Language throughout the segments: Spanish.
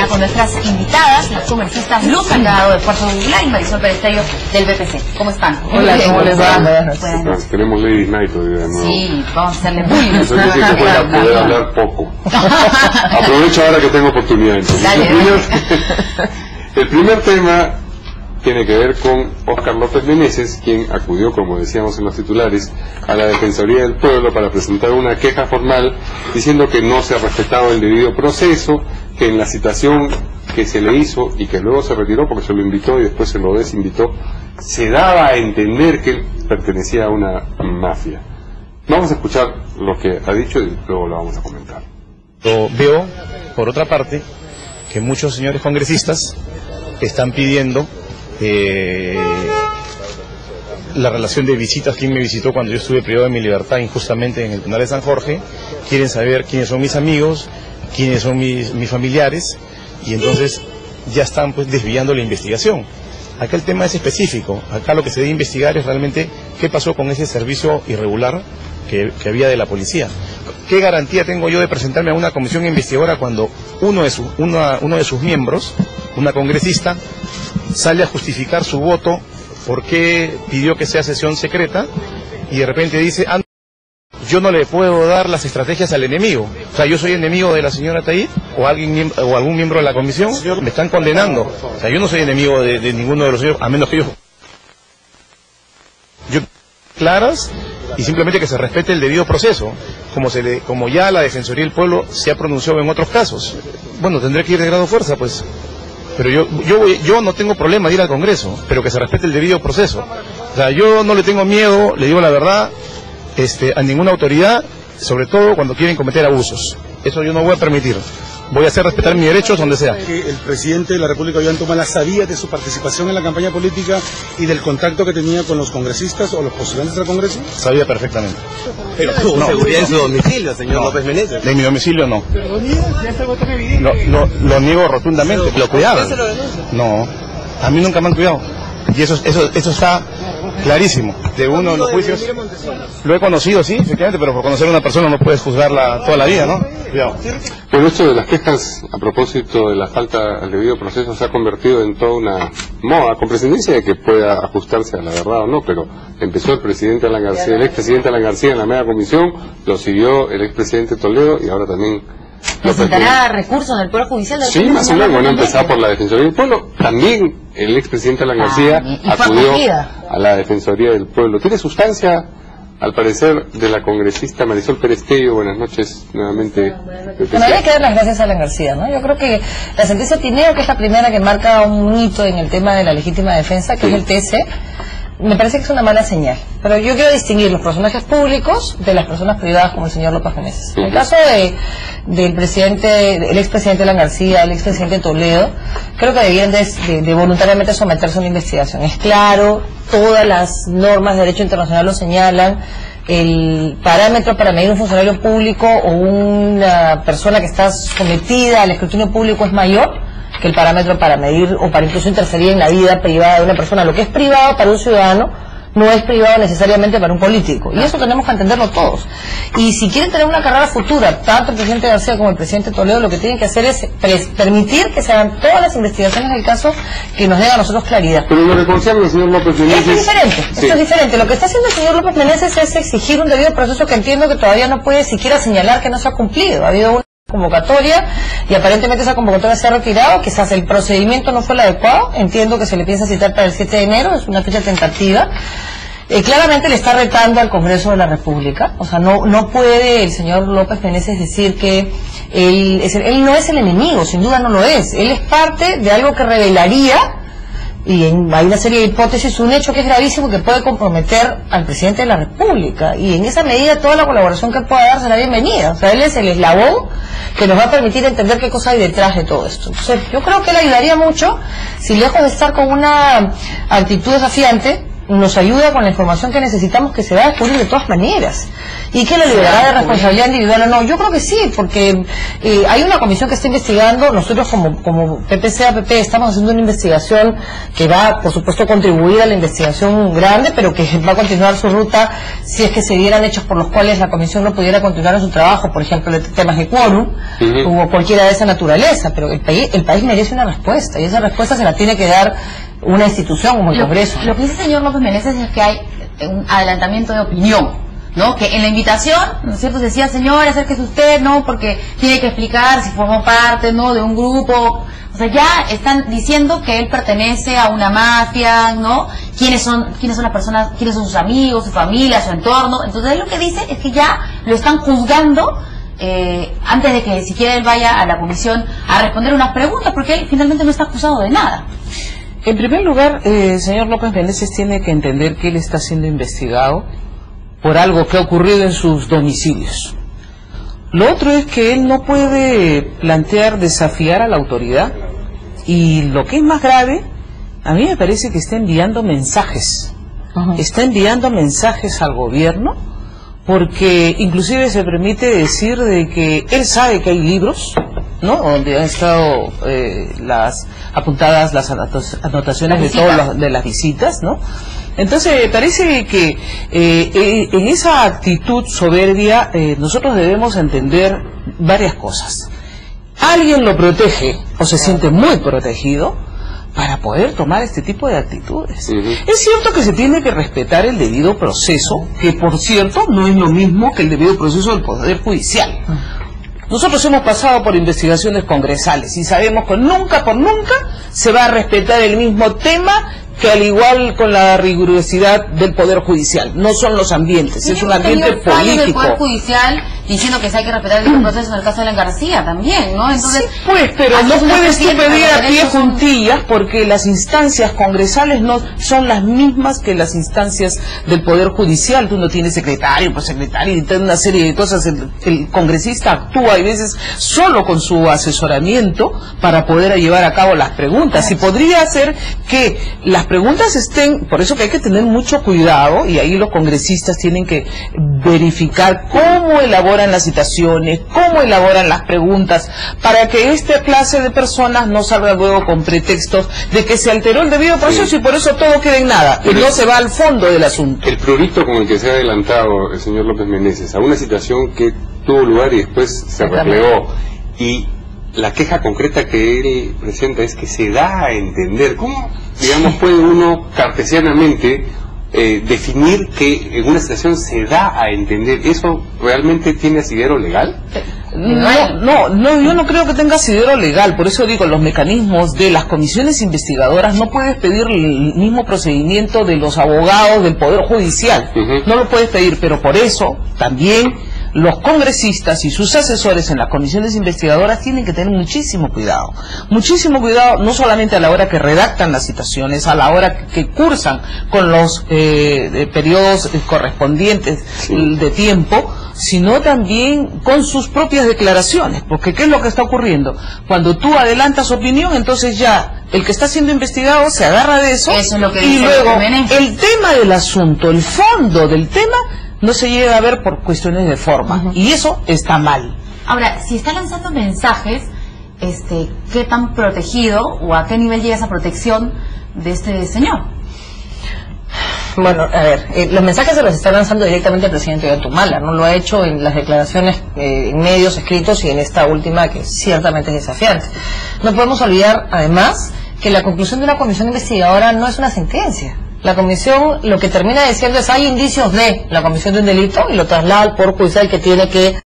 con nuestras invitadas, las congresistas Luz Salgado de Fuerza Popular y Marisol Perestello del BPC. ¿Cómo están? Hola, ¿cómo les va? Tenemos Ladies Night hoy de nuevo. Sí, vamos a hacerle bullying. Eso quiere decir que voy a poder hablar poco. Aprovecho ahora que tengo oportunidad. Entonces. Dale. El primer tema tiene que ver con Óscar López Meneses, quien acudió, como decíamos en los titulares, a la Defensoría del Pueblo para presentar una queja formal diciendo que no se ha respetado el debido proceso, que en la citación que se le hizo y que luego se retiró porque se lo invitó y después se lo desinvitó, se daba a entender que él pertenecía a una mafia. Vamos a escuchar lo que ha dicho y luego lo vamos a comentar. Yo veo, por otra parte, que muchos señores congresistas están pidiendo la relación de visitas, quién me visitó cuando yo estuve privado de mi libertad injustamente en el penal de San Jorge, quieren saber quiénes son mis amigos, quiénes son mis familiares, y entonces ya están pues desviando la investigación. Acá el tema es específico, acá lo que se debe investigar es realmente qué pasó con ese servicio irregular que había de la policía. ¿Qué garantía tengo yo de presentarme a una comisión investigadora cuando uno de sus miembros, una congresista, sale a justificar su voto por qué pidió que sea sesión secreta y de repente dice, yo no le puedo dar las estrategias al enemigo? O sea, yo soy enemigo de la señora Taib o algún miembro de la comisión, me están condenando. O sea, yo no soy enemigo de ninguno de los señores, a menos que yo claras y simplemente que se respete el debido proceso, como ya la Defensoría del Pueblo se ha pronunciado en otros casos. Bueno, tendré que ir de grado fuerza, pues. Pero yo no tengo problema de ir al Congreso, pero que se respete el debido proceso. O sea, yo no le tengo miedo, le digo la verdad, a ninguna autoridad, sobre todo cuando quieren cometer abusos. Eso yo no voy a permitir. Voy a hacer respetar mis derechos donde sea. Que el presidente de la República, Ollanta Humala, sabía de su participación en la campaña política y del contacto que tenía con los congresistas o los postulantes del Congreso. Sabía perfectamente. Pero tuvo seguridad en su domicilio, señor López Meneses. En mi domicilio no. Pero lo niega, ya es algo tan evidente. Lo niego rotundamente. ¿Lo cuidaban? No, a mí nunca me han cuidado. Y eso está clarísimo. De uno de los juicios. Lo he conocido, sí, efectivamente, pero por conocer a una persona no puedes juzgarla toda la vida, ¿no? Cuidado. Pero esto de las quejas a propósito de la falta al debido proceso se ha convertido en toda una moda, con prescindencia de que pueda ajustarse a la verdad o no, pero empezó el presidente Alan García, el expresidente Alan García en la media comisión, lo siguió el expresidente Toledo y ahora también... ¿Presentará recursos del Poder Judicial? Sí, más o menos, bueno, empezar por la Defensoría del Pueblo. También el expresidente Alan García acudió a la Defensoría del Pueblo. ¿Tiene sustancia, al parecer, de la congresista Marisol Perestello? Buenas noches, nuevamente. Bueno, hay que dar las gracias a Alan García, ¿no? Yo creo que la sentencia Tineo, que es la primera que marca un hito en el tema de la legítima defensa, que es el TC, me parece que es una mala señal. Pero yo quiero distinguir los personajes públicos de las personas privadas como el señor López Meneses. En el caso del expresidente Alan García, el expresidente Toledo, creo que debían de voluntariamente someterse a una investigación. Es claro, todas las normas de derecho internacional lo señalan. El parámetro para medir un funcionario público o una persona que está sometida al escrutinio público es mayor que el parámetro para medir o para incluso interferir en la vida privada de una persona. Lo que es privado para un ciudadano no es privado necesariamente para un político, y eso tenemos que entenderlo todos. Y si quieren tener una carrera futura, tanto el presidente García como el presidente Toledo, lo que tienen que hacer es permitir que se hagan todas las investigaciones del caso que nos den a nosotros claridad. Pero lo que concierne al señor López Meneses... Esto es diferente, esto es diferente. Lo que está haciendo el señor López Meneses es exigir un debido proceso que entiendo que todavía no puede siquiera señalar que no se ha cumplido. Ha habido una convocatoria y aparentemente esa convocatoria se ha retirado, quizás el procedimiento no fue el adecuado, entiendo que se le piensa citar para el 7 de enero, es una fecha tentativa. Claramente le está retando al Congreso de la República, o sea, no puede el señor López Meneses decir que él no es el enemigo, sin duda no lo es, él es parte de algo que revelaría, y hay una serie de hipótesis, un hecho que es gravísimo que puede comprometer al presidente de la República, y en esa medida toda la colaboración que él pueda dar será bienvenida. O sea, él es el eslabón que nos va a permitir entender qué cosa hay detrás de todo esto. Entonces, yo creo que él ayudaría mucho si, lejos de estar con una actitud desafiante, nos ayuda con la información que necesitamos, que se va a descubrir de todas maneras, y que la liberará de responsabilidad individual o no. Yo creo que sí, porque hay una comisión que está investigando. Nosotros como PPC-APP estamos haciendo una investigación que va, por supuesto, a contribuir a la investigación grande, pero que va a continuar su ruta si es que se dieran hechos por los cuales la comisión no pudiera continuar en su trabajo, por ejemplo, de temas de quórum o cualquiera de esa naturaleza. Pero el país merece una respuesta, y esa respuesta se la tiene que dar una institución como el Congreso. Lo que dice el señor López Meneses es que hay un adelantamiento de opinión, ¿no? Que en la invitación, ¿no es cierto?, decía, señor, acérquese usted, ¿no?, porque tiene que explicar si formó parte, ¿no?, de un grupo. O sea, ya están diciendo que él pertenece a una mafia, ¿no? ¿Quiénes son las personas, quiénes son sus amigos, su familia, su entorno? Entonces él lo que dice es que ya lo están juzgando antes de que siquiera él vaya a la comisión a responder unas preguntas, porque él finalmente no está acusado de nada. En primer lugar, señor López Meneses tiene que entender que él está siendo investigado por algo que ha ocurrido en sus domicilios. Lo otro es que él no puede plantear desafiar a la autoridad, y lo que es más grave, a mí me parece que está enviando mensajes. Está enviando mensajes al gobierno, porque inclusive se permite decir de que él sabe que hay libros, ¿no?, donde han estado apuntadas las anotaciones de todas de las visitas, ¿no? Entonces parece que en esa actitud soberbia nosotros debemos entender varias cosas. Alguien lo protege o se siente muy protegido para poder tomar este tipo de actitudes. Es cierto que se tiene que respetar el debido proceso, que por cierto no es lo mismo que el debido proceso del Poder Judicial. Nosotros hemos pasado por investigaciones congresales y sabemos que nunca por nunca se va a respetar el mismo tema, que al igual con la rigurosidad del Poder Judicial. No son los ambientes, es un ambiente político. Del Poder Judicial diciendo que se hay que respetar el proceso en el caso de la García también, ¿no? Entonces, sí, pues, pero no puedes tú pedir a pie juntillas, porque las instancias congresales no son las mismas que las instancias del Poder Judicial. Tú no tienes secretario, pues secretario, y una serie de cosas. El congresista actúa a veces solo con su asesoramiento para poder llevar a cabo las preguntas. Y podría ser que las preguntas estén, por eso que hay que tener mucho cuidado, y ahí los congresistas tienen que verificar cómo elaboran las citaciones, cómo elaboran las preguntas, para que esta clase de personas no salga luego con pretextos de que se alteró el debido proceso y por eso todo queda en nada, y no se va al fondo del asunto. El prurito con el que se ha adelantado el señor López Meneses a una citación que tuvo lugar y después se replegó, y la queja concreta que él presenta es que se da a entender. ¿Cómo, digamos, puede uno cartesianamente definir que en una situación se da a entender? ¿Eso realmente tiene asidero legal? No, yo no creo que tenga asidero legal. Por eso digo, los mecanismos de las comisiones investigadoras, no puedes pedir el mismo procedimiento de los abogados del Poder Judicial. No lo puedes pedir, pero por eso también los congresistas y sus asesores en las comisiones investigadoras tienen que tener muchísimo cuidado, no solamente a la hora que redactan las citaciones, a la hora que cursan con los periodos correspondientes de tiempo, sino también con sus propias declaraciones, porque ¿qué es lo que está ocurriendo? Cuando tú adelantas opinión, entonces ya el que está siendo investigado se agarra de eso, es lo que y dice luego el tema del asunto, el fondo del tema, no se llega a ver por cuestiones de forma, y eso está mal. Ahora, si está lanzando mensajes, ¿qué tan protegido o a qué nivel llega esa protección de este señor? Bueno, a ver, los mensajes se los está lanzando directamente el presidente Ollantumala, no lo ha hecho en las declaraciones en medios escritos y en esta última, que ciertamente es desafiante. No podemos olvidar, además, que la conclusión de una comisión investigadora no es una sentencia. La comisión lo que termina diciendo es: hay indicios de la comisión de un delito, y lo traslada al Poder Judicial, que tiene que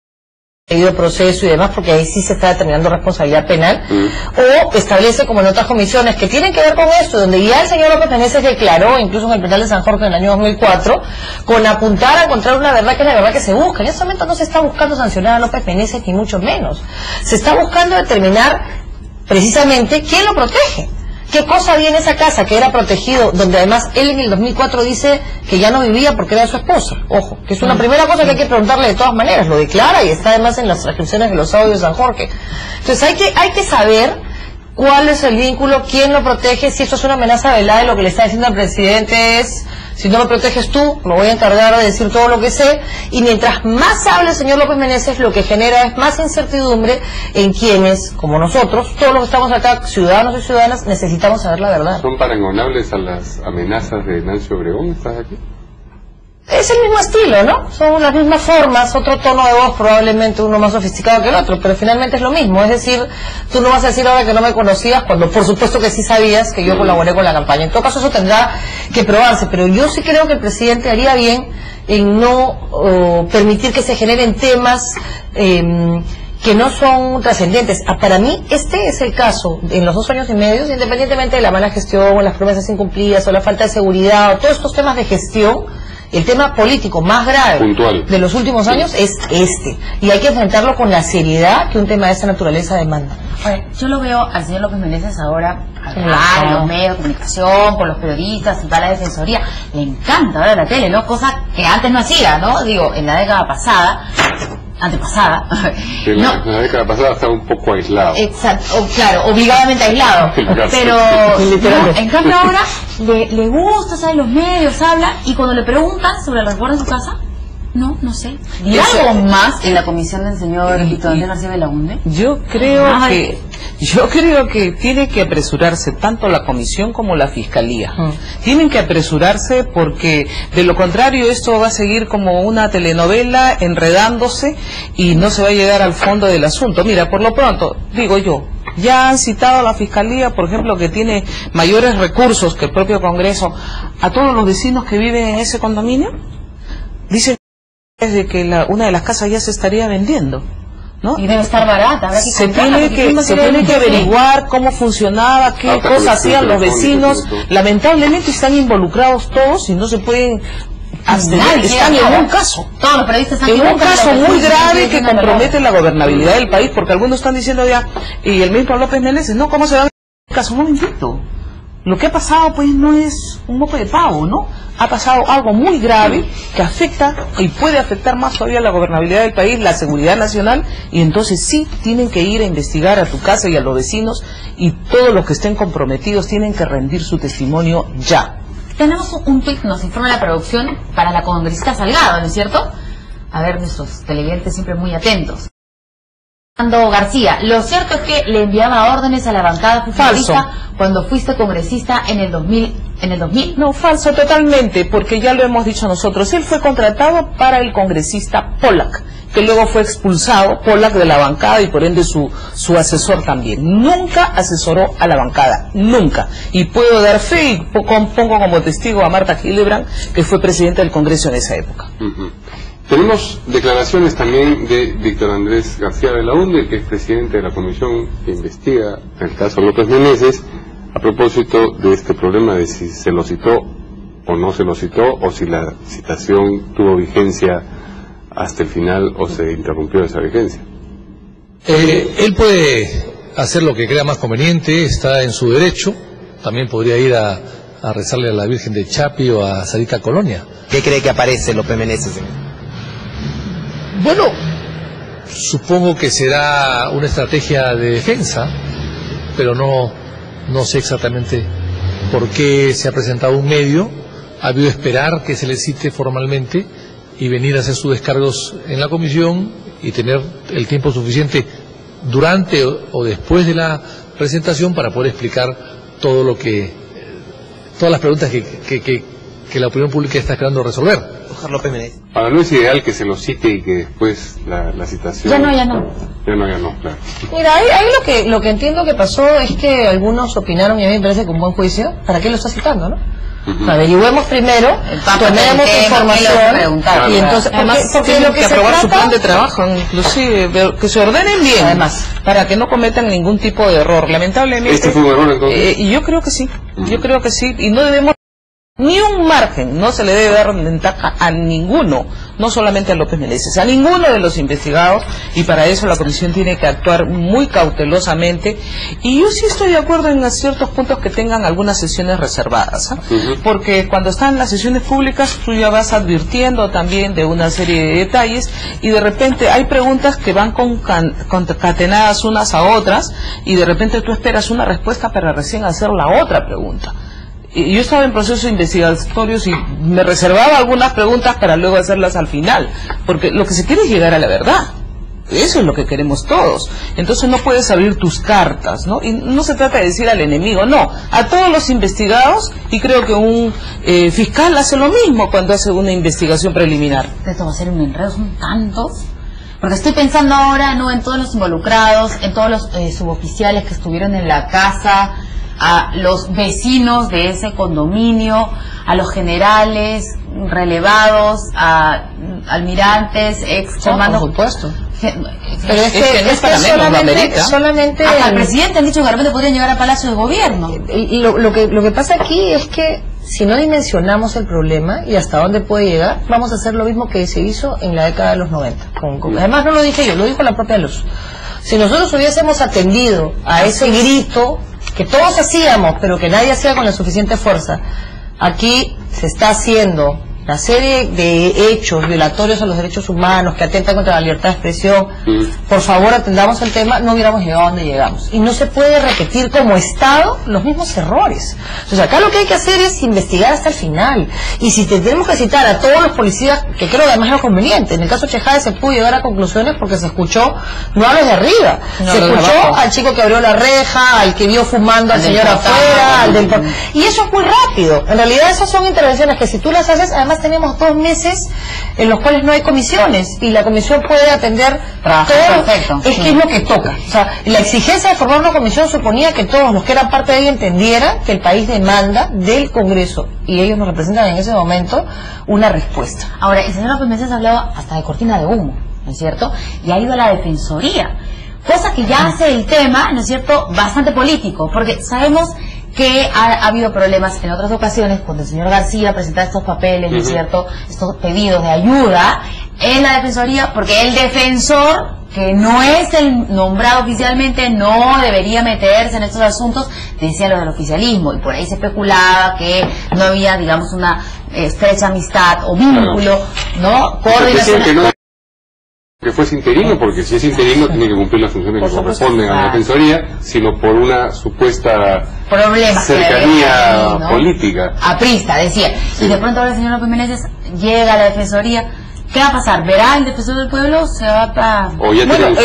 debido proceso y demás, porque ahí sí se está determinando responsabilidad penal, o establece, como en otras comisiones que tienen que ver con esto, donde ya el señor López Meneses declaró, incluso en el penal de San Jorge en el año 2004, con apuntar a encontrar una verdad que es la verdad que se busca. En ese momento no se está buscando sancionar a López Meneses, ni mucho menos. Se está buscando determinar precisamente quién lo protege. ¿Qué cosa había en esa casa que era protegido, donde además él en el 2004 dice que ya no vivía porque era su esposa? Ojo, que es una primera cosa que hay que preguntarle de todas maneras, lo declara y está además en las transcripciones de los audios de San Jorge. Entonces hay que saber ¿Cuál es el vínculo? ¿Quién lo protege? Si esto es una amenaza velada, lo que le está diciendo al presidente es: si no me proteges tú, me voy a encargar de decir todo lo que sé. Y mientras más habla el señor López Menéndez, lo que genera es más incertidumbre en quienes, como nosotros, todos los que estamos acá, ciudadanos y ciudadanas, necesitamos saber la verdad. ¿Son parangonables a las amenazas de Nancy Obregón? ¿Estás aquí? Es el mismo estilo, ¿no? Son las mismas formas, otro tono de voz, probablemente uno más sofisticado que el otro, pero finalmente es lo mismo. Es decir, tú no vas a decir ahora que no me conocías, cuando por supuesto que sí sabías que yo colaboré con la campaña. En todo caso, eso tendrá que probarse, pero yo sí creo que el presidente haría bien en no permitir que se generen temas que no son trascendentes. Para mí, este es el caso, en los 2 años y medio, independientemente de la mala gestión, o las promesas incumplidas, o la falta de seguridad, o todos estos temas de gestión. El tema político más grave puntual de los últimos años es este, y hay que enfrentarlo con la seriedad que un tema de esta naturaleza demanda. Oye, yo lo veo al señor López Menéndez ahora hablar en los medios de comunicación, con los periodistas, y va a la defensoría. Le encanta ver la tele, ¿no? Cosa que antes no hacía, ¿no? Digo, en la década antepasada. La década pasada estaba un poco aislado. Exacto, claro, obligadamente aislado. Pero no, en cambio ahora le gusta, sabe, los medios, habla, y cuando le preguntan sobre la resguardo en su casa, no sé. ¿Y algo más en la comisión del señor Víctor Andrés García Belaunde? Yo creo que tiene que apresurarse tanto la comisión como la fiscalía. Tienen que apresurarse, porque de lo contrario esto va a seguir como una telenovela enredándose y no se va a llegar al fondo del asunto. Mira, por lo pronto, digo yo, ya han citado a la fiscalía, por ejemplo, que tiene mayores recursos que el propio Congreso, a todos los vecinos que viven en ese condominio. Dicen de que una de las casas ya se estaría vendiendo, ¿no? Y debe estar barata. Se tiene que averiguar cómo funcionaba, qué cosas hacían los vecinos. Lamentablemente están involucrados todos y no se pueden abstener. Están en un caso. Todos los periodistas están en un caso muy grave que compromete la gobernabilidad del país, porque algunos están diciendo ya, y el mismo López Menéndez, no, ¿cómo se va a el caso? Un momentito. Lo que ha pasado pues no es un moco de pavo, ¿no? Ha pasado algo muy grave que afecta y puede afectar más todavía la gobernabilidad del país, la seguridad nacional, y entonces sí tienen que ir a investigar a tu casa y a los vecinos, y todos los que estén comprometidos tienen que rendir su testimonio ya. Tenemos un tuit, nos informa la producción, para la congresista Salgado, ¿no es cierto? A ver, nuestros televidentes siempre muy atentos. Fernando García, lo cierto es que le enviaba órdenes a la bancada fujimorista cuando fuiste congresista en el 2000. No, falso totalmente, porque ya lo hemos dicho nosotros. Él fue contratado para el congresista Pollack, que luego fue expulsado, Pollack, de la bancada, y por ende su asesor también. Nunca asesoró a la bancada, nunca. Y puedo dar fe, y pongo como testigo a Marta Hildebrand, que fue presidenta del Congreso en esa época. Tenemos declaraciones también de Víctor Andrés García Belaunde, que es presidente de la comisión que investiga el caso López Menéndez, a propósito de este problema de si se lo citó o no se lo citó, o si la citación tuvo vigencia hasta el final o se interrumpió esa vigencia. Él puede hacer lo que crea más conveniente, está en su derecho. También podría ir a rezarle a la Virgen de Chapi o a Sadica Colonia. ¿Qué cree que aparece López Menéndez? Bueno, supongo que será una estrategia de defensa, pero no sé exactamente por qué se ha presentado un medio. Ha habido esperar que se le cite formalmente y venir a hacer sus descargos en la comisión y tener el tiempo suficiente durante o después de la presentación para poder explicar todo todas las preguntas que la opinión pública está esperando resolver. López Menéndez. Ahora, no es ideal que se lo cite y que después la citación... Ya no, claro. Mira, ahí lo que entiendo que pasó es que algunos opinaron, y a mí me parece con buen juicio, ¿para qué lo está citando, no? Averigüemos primero, tomemos información, y entonces, porque lo que aprobar su plan de trabajo, inclusive, que se ordenen bien, además, para que no cometan ningún tipo de error. Lamentablemente... ¿Este fue un error entonces? Y yo creo que sí, y no debemos Ni un margen, no se le debe dar ventaja a ninguno, no solamente a López Meneses, a ninguno de los investigados, y para eso la comisión tiene que actuar muy cautelosamente. Y yo sí estoy de acuerdo en ciertos puntos que tengan algunas sesiones reservadas, porque cuando están las sesiones públicas tú ya vas advirtiendo también de una serie de detalles, y de repente hay preguntas que van concatenadas unas a otras, y de repente tú esperas una respuesta para recién hacer la otra pregunta. Yo estaba en procesos investigatorios y me reservaba algunas preguntas para luego hacerlas al final, porque lo que se quiere es llegar a la verdad. Eso es lo que queremos todos. Entonces no puedes abrir tus cartas, ¿no? Y no se trata de decir al enemigo, no, a todos los investigados, y creo que un fiscal hace lo mismo cuando hace una investigación preliminar. Esto va a ser un enredo, son tantos. Porque estoy pensando ahora, ¿no?, en todos los involucrados, en todos los suboficiales que estuvieron en la casa, a los vecinos de ese condominio, a los generales relevados, a almirantes, ex comandos. Por supuesto. Pero es que no es para menos, solamente hasta al presidente han dicho que de repente podrían llegar a Palacio de Gobierno. Lo que pasa aquí es que si no dimensionamos el problema y hasta dónde puede llegar, vamos a hacer lo mismo que se hizo en la década de los 90. Además no lo dije yo, lo dijo la propia Luz. Si nosotros hubiésemos atendido a ese grito que todos hacíamos, pero que nadie hacía con la suficiente fuerza, aquí se está haciendo una serie de hechos violatorios a los derechos humanos que atentan contra la libertad de expresión. Por favor, atendamos el tema, no hubiéramos llegado a donde llegamos. Y no se puede repetir como Estado los mismos errores. Entonces acá lo que hay que hacer es investigar hasta el final. Y si tenemos que citar a todos los policías, que creo que además es lo conveniente, en el caso Chejade se pudo llegar a conclusiones porque se escuchó no a los de arriba, no, se escuchó al chico que abrió la reja, al que vio fumando al señor afuera, al del... Y eso es muy rápido. En realidad esas son intervenciones que si tú las haces, además tenemos 2 meses en los cuales no hay comisiones y la comisión puede atender todo. Perfecto. Es que es lo que toca. O sea, la exigencia de formar una comisión suponía que todos los que eran parte de ella entendieran que el país demanda del Congreso, y ellos nos representan en ese momento, una respuesta. Ahora, el señor López Meneses hablaba hasta de cortina de humo, ¿no es cierto? Y ha ido a la Defensoría, cosa que ya hace el tema, ¿no es cierto?, bastante político, porque sabemos que ha habido problemas en otras ocasiones cuando el señor García presentaba estos papeles, ¿no es cierto?, estos pedidos de ayuda en la Defensoría, porque el defensor, que no es el nombrado oficialmente, no debería meterse en estos asuntos, decía lo del oficialismo, y por ahí se especulaba que no había, digamos, una estrecha amistad o vínculo, ¿no? Coordinación. Que fuese interino, porque si es interino tiene que cumplir las funciones que corresponden a la Defensoría, sino por una supuesta cercanía política. Aprista, decía. Y de pronto ahora el señor López Meneses llega a la Defensoría. ¿Qué va a pasar? ¿Verá el defensor del pueblo? ¿Se va a o ya tienen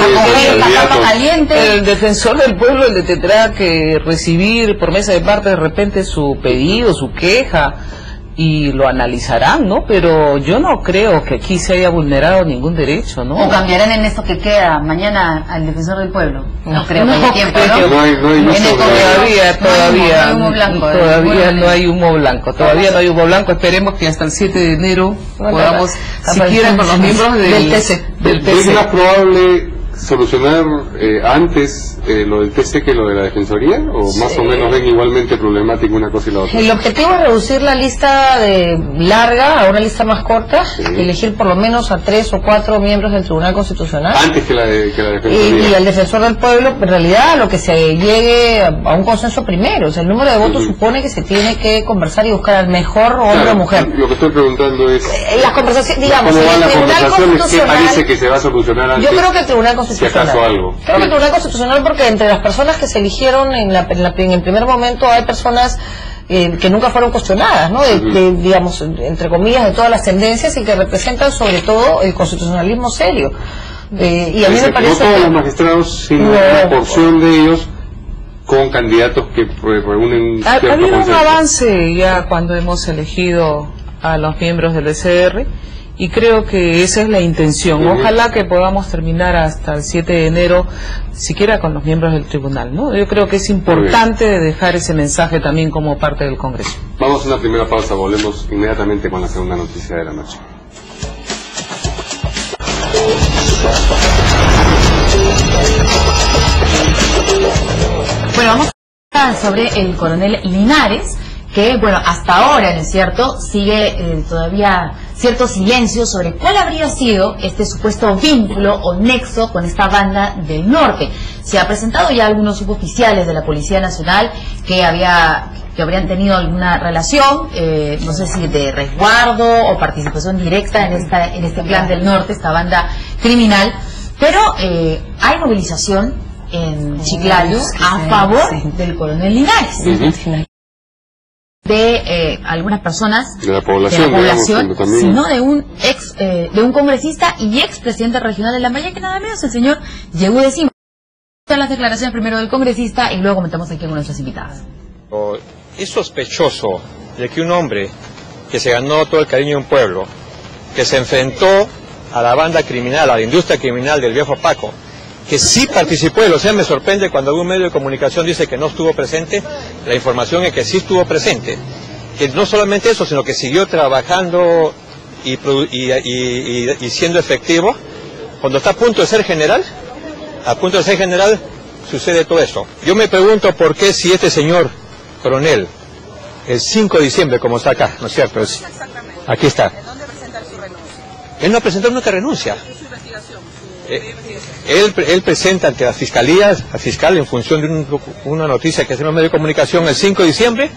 la capa caliente? El defensor del pueblo le tendrá que recibir por mesa de parte de repente su pedido, su queja, y lo analizarán, ¿no? Pero yo no creo que aquí se haya vulnerado ningún derecho, ¿no? ¿O cambiarán en esto que queda mañana al defensor del pueblo? No creo que haya tiempo, ¿no? No hay humo blanco. Todavía no hay humo blanco. Esperemos que hasta el 7 de enero podamos, siquiera con los miembros del TC. ¿Es más probable solucionar antes lo del TC que lo de la Defensoría? ¿O más o menos ven igualmente problemático una cosa y la otra? El objetivo es reducir la lista larga a una lista más corta, elegir por lo menos a 3 o 4 miembros del Tribunal Constitucional. Antes que la Defensoría. Y al defensor del pueblo, en realidad, lo que se llegue a un consenso primero. O sea, el número de votos supone que se tiene que conversar y buscar al mejor hombre o mujer. Lo que estoy preguntando es... las conversaciones, digamos, ¿cómo van el las Tribunal conversaciones? ¿Qué Constitucional... parece que se va a solucionar antes? Yo creo que el Tribunal Constitucional... Si acaso algo. Creo que el Tribunal Constitucional, porque entre las personas que se eligieron en el primer momento hay personas que nunca fueron cuestionadas, ¿no? Digamos, entre comillas, de todas las tendencias y que representan sobre todo el constitucionalismo serio. Y a mí me parece no todos los magistrados, sino una porción de ellos con candidatos que reúnen cierto ha habido consenso. Un avance ya cuando hemos elegido a los miembros del ECR, y creo que esa es la intención. Ojalá que podamos terminar hasta el 7 de enero, siquiera con los miembros del tribunal, ¿no? Yo creo que es importante dejar ese mensaje también como parte del Congreso. Vamos a una primera pausa, volvemos inmediatamente con la segunda noticia de la noche. Bueno, vamos a hablar sobre el coronel Linares, que, bueno, hasta ahora, ¿no es cierto?, sigue todavía cierto silencio sobre cuál habría sido este supuesto vínculo o nexo con esta banda del norte. Se ha presentado ya algunos suboficiales de la Policía Nacional que habrían tenido alguna relación, no sé si de resguardo o participación directa en este clan del norte, esta banda criminal, pero hay movilización en Chiclayo a favor del coronel Linares. De algunas personas de la población, digamos, sino de un congresista y expresidente regional de La Maya, que nada menos el señor Yehude Sima. Las declaraciones primero del congresista y luego comentamos aquí con nuestras invitadas. Es sospechoso de que un hombre que se ganó todo el cariño de un pueblo, que se enfrentó a la banda criminal, a la industria criminal del viejo Paco, que sí participó, y me sorprende cuando algún medio de comunicación dice que no estuvo presente. La información es que sí estuvo presente, que no solamente eso, sino que siguió trabajando y siendo efectivo. Cuando está a punto de ser general, sucede todo esto. Yo me pregunto por qué, si este señor coronel, el 5 de diciembre, como está acá, ¿no es cierto? Aquí está. ¿Dónde presenta su renuncia? Él no presentó nunca renuncia. Él presenta ante la fiscalía, al fiscal, en función de una noticia que hace en los medios de comunicación el 5 de diciembre,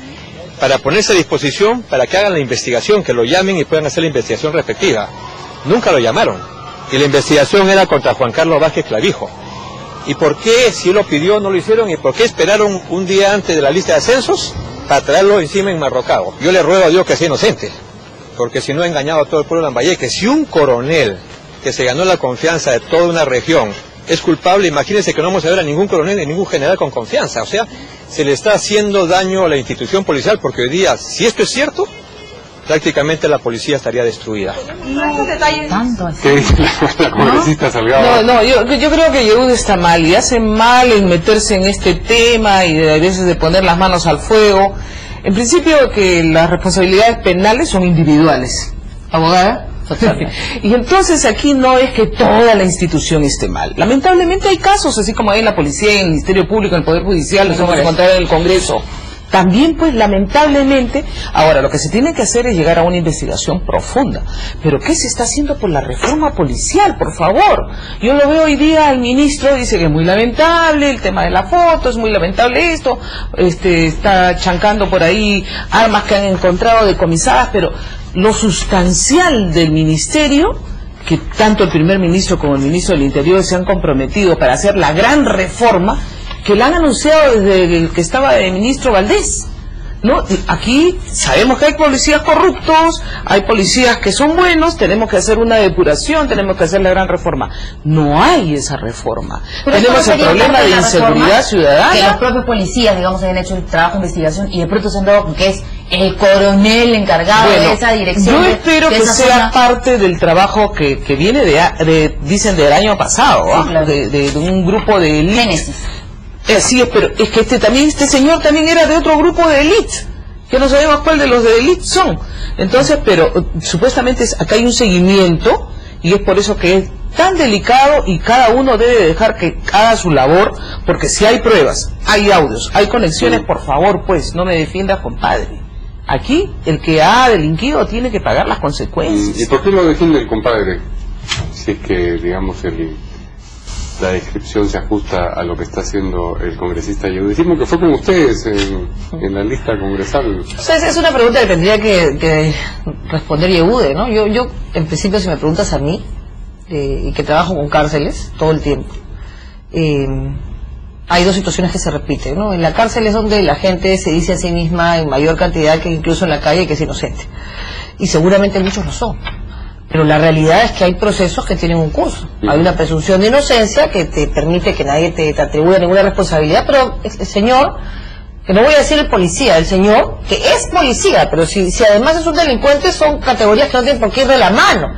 para ponerse a disposición para que hagan la investigación, que lo llamen y puedan hacer la investigación respectiva. Nunca lo llamaron. Y la investigación era contra Juan Carlos Vázquez Clavijo. ¿Y por qué, si él lo pidió, no lo hicieron? ¿Y por qué esperaron un día antes de la lista de ascensos para traerlo encima enmarrocado? Yo le ruego a Dios que sea inocente, porque si no ha engañado a todo el pueblo de Lambayeque. Si un coronel que se ganó la confianza de toda una región es culpable, imagínense que no vamos a ver a ningún coronel ni ningún general con confianza. O sea, se le está haciendo daño a la institución policial, porque hoy día, si esto es cierto, prácticamente la policía estaría destruida. ¿Qué dice la congresista Salgado? Yo creo que Yehude está mal, y hace mal en meterse en este tema y a veces de poner las manos al fuego. En principio, que las responsabilidades penales son individuales. ¿Abogada? Y entonces aquí no es que toda la institución esté mal. Lamentablemente hay casos, así como hay en la policía, en el Ministerio Público, en el Poder Judicial, los vamos a encontrar en el Congreso. También, pues, lamentablemente, ahora lo que se tiene que hacer es llegar a una investigación profunda. Pero ¿qué se está haciendo por la reforma policial, por favor? Yo lo veo hoy día, el ministro dice que es muy lamentable el tema de la foto, es muy lamentable esto, está chancando por ahí armas que han encontrado decomisadas, pero lo sustancial del ministerio, que tanto el primer ministro como el ministro del Interior se han comprometido para hacer la gran reforma, que la han anunciado desde el que estaba de ministro Valdés, ¿no? Y aquí sabemos que hay policías corruptos, hay policías que son buenos, tenemos que hacer una depuración, tenemos que hacer la gran reforma. No hay esa reforma. Pero tenemos el problema de inseguridad ciudadana. Que los propios policías, digamos, hayan hecho el trabajo de investigación y de pronto se han dado con que es el coronel encargado de esa dirección. Yo espero que sea parte del trabajo que viene dicen del año pasado, sí, claro, de un grupo de élite. Sí, pero es que este señor también era de otro grupo de élite, que no sabemos cuál de los de élite son. Entonces, pero supuestamente acá hay un seguimiento, y es por eso que es tan delicado, y cada uno debe dejar que haga su labor, porque si hay pruebas, hay audios, hay conexiones, por favor, pues, no me defiendas, compadre. Aquí, el que ha delinquido tiene que pagar las consecuencias. ¿Y por qué lo defiende el compadre? Si es que, digamos, la descripción se ajusta a lo que está haciendo el congresista Yehude. Decimos que fue con ustedes en la lista congresal. O sea, es una pregunta que tendría que responder Yehude, ¿no? Yo, en principio, si me preguntas a mí, y que trabajo con cárceles todo el tiempo, hay dos situaciones que se repiten, ¿no? En la cárcel es donde la gente se dice a sí misma en mayor cantidad que incluso en la calle que es inocente. Y seguramente muchos lo son. Pero la realidad es que hay procesos que tienen un curso. Hay una presunción de inocencia que te permite que nadie te atribuya ninguna responsabilidad, pero el señor, que no voy a decir el policía, el señor, que es policía, pero si además es un delincuente, son categorías que no tienen por qué ir de la mano.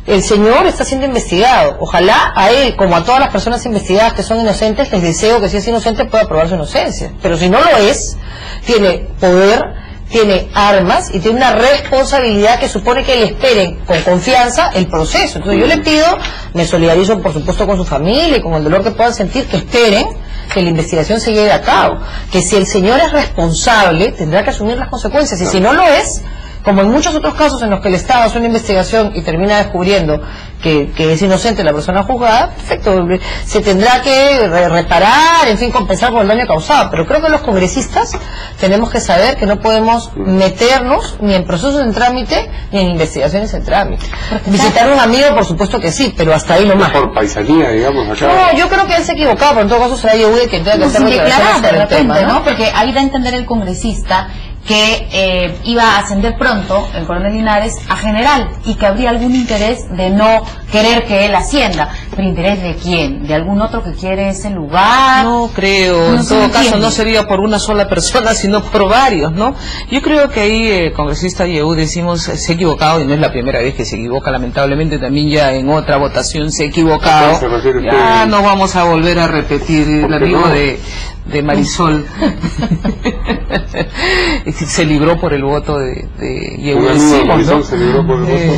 El señor está siendo investigado. Ojalá a él, como a todas las personas investigadas que son inocentes, les deseo que si es inocente pueda probar su inocencia. Pero si no lo es, tiene poder, tiene armas y tiene una responsabilidad que supone que le esperen con confianza el proceso. Entonces yo le pido, me solidarizo por supuesto con su familia y con el dolor que puedan sentir, que esperen que la investigación se lleve a cabo, que si el señor es responsable tendrá que asumir las consecuencias, y si no lo es, como en muchos otros casos en los que el Estado hace una investigación y termina descubriendo que es inocente la persona juzgada, perfecto, se tendrá que reparar, en fin, compensar por el daño causado. Pero creo que los congresistas tenemos que saber que no podemos meternos ni en procesos en trámite ni en investigaciones en trámite. Visitar a un amigo, por supuesto que sí, pero hasta ahí nomás. Por paisanía, digamos, acá. No, yo creo que él se ha equivocado, pero en todo caso será Yehude quien tenga que hacer declaraciones de sobre el repente, tema, ¿no? Porque ahí da a entender el congresista que iba a ascender pronto, el coronel Linares, a general, y que habría algún interés de no querer que él ascienda. ¿Pero interés de quién? ¿De algún otro que quiere ese lugar? No creo, en todo caso no sería por una sola persona, sino por varios, ¿no? Yo creo que ahí el congresista Yehude, decimos, se ha equivocado, y no es la primera vez que se equivoca, lamentablemente también ya en otra votación se ha equivocado. Ya no vamos a volver a repetir, el amigo de Marisol se libró por el voto de Yehude Simón, ¿no? Se libró por el voto.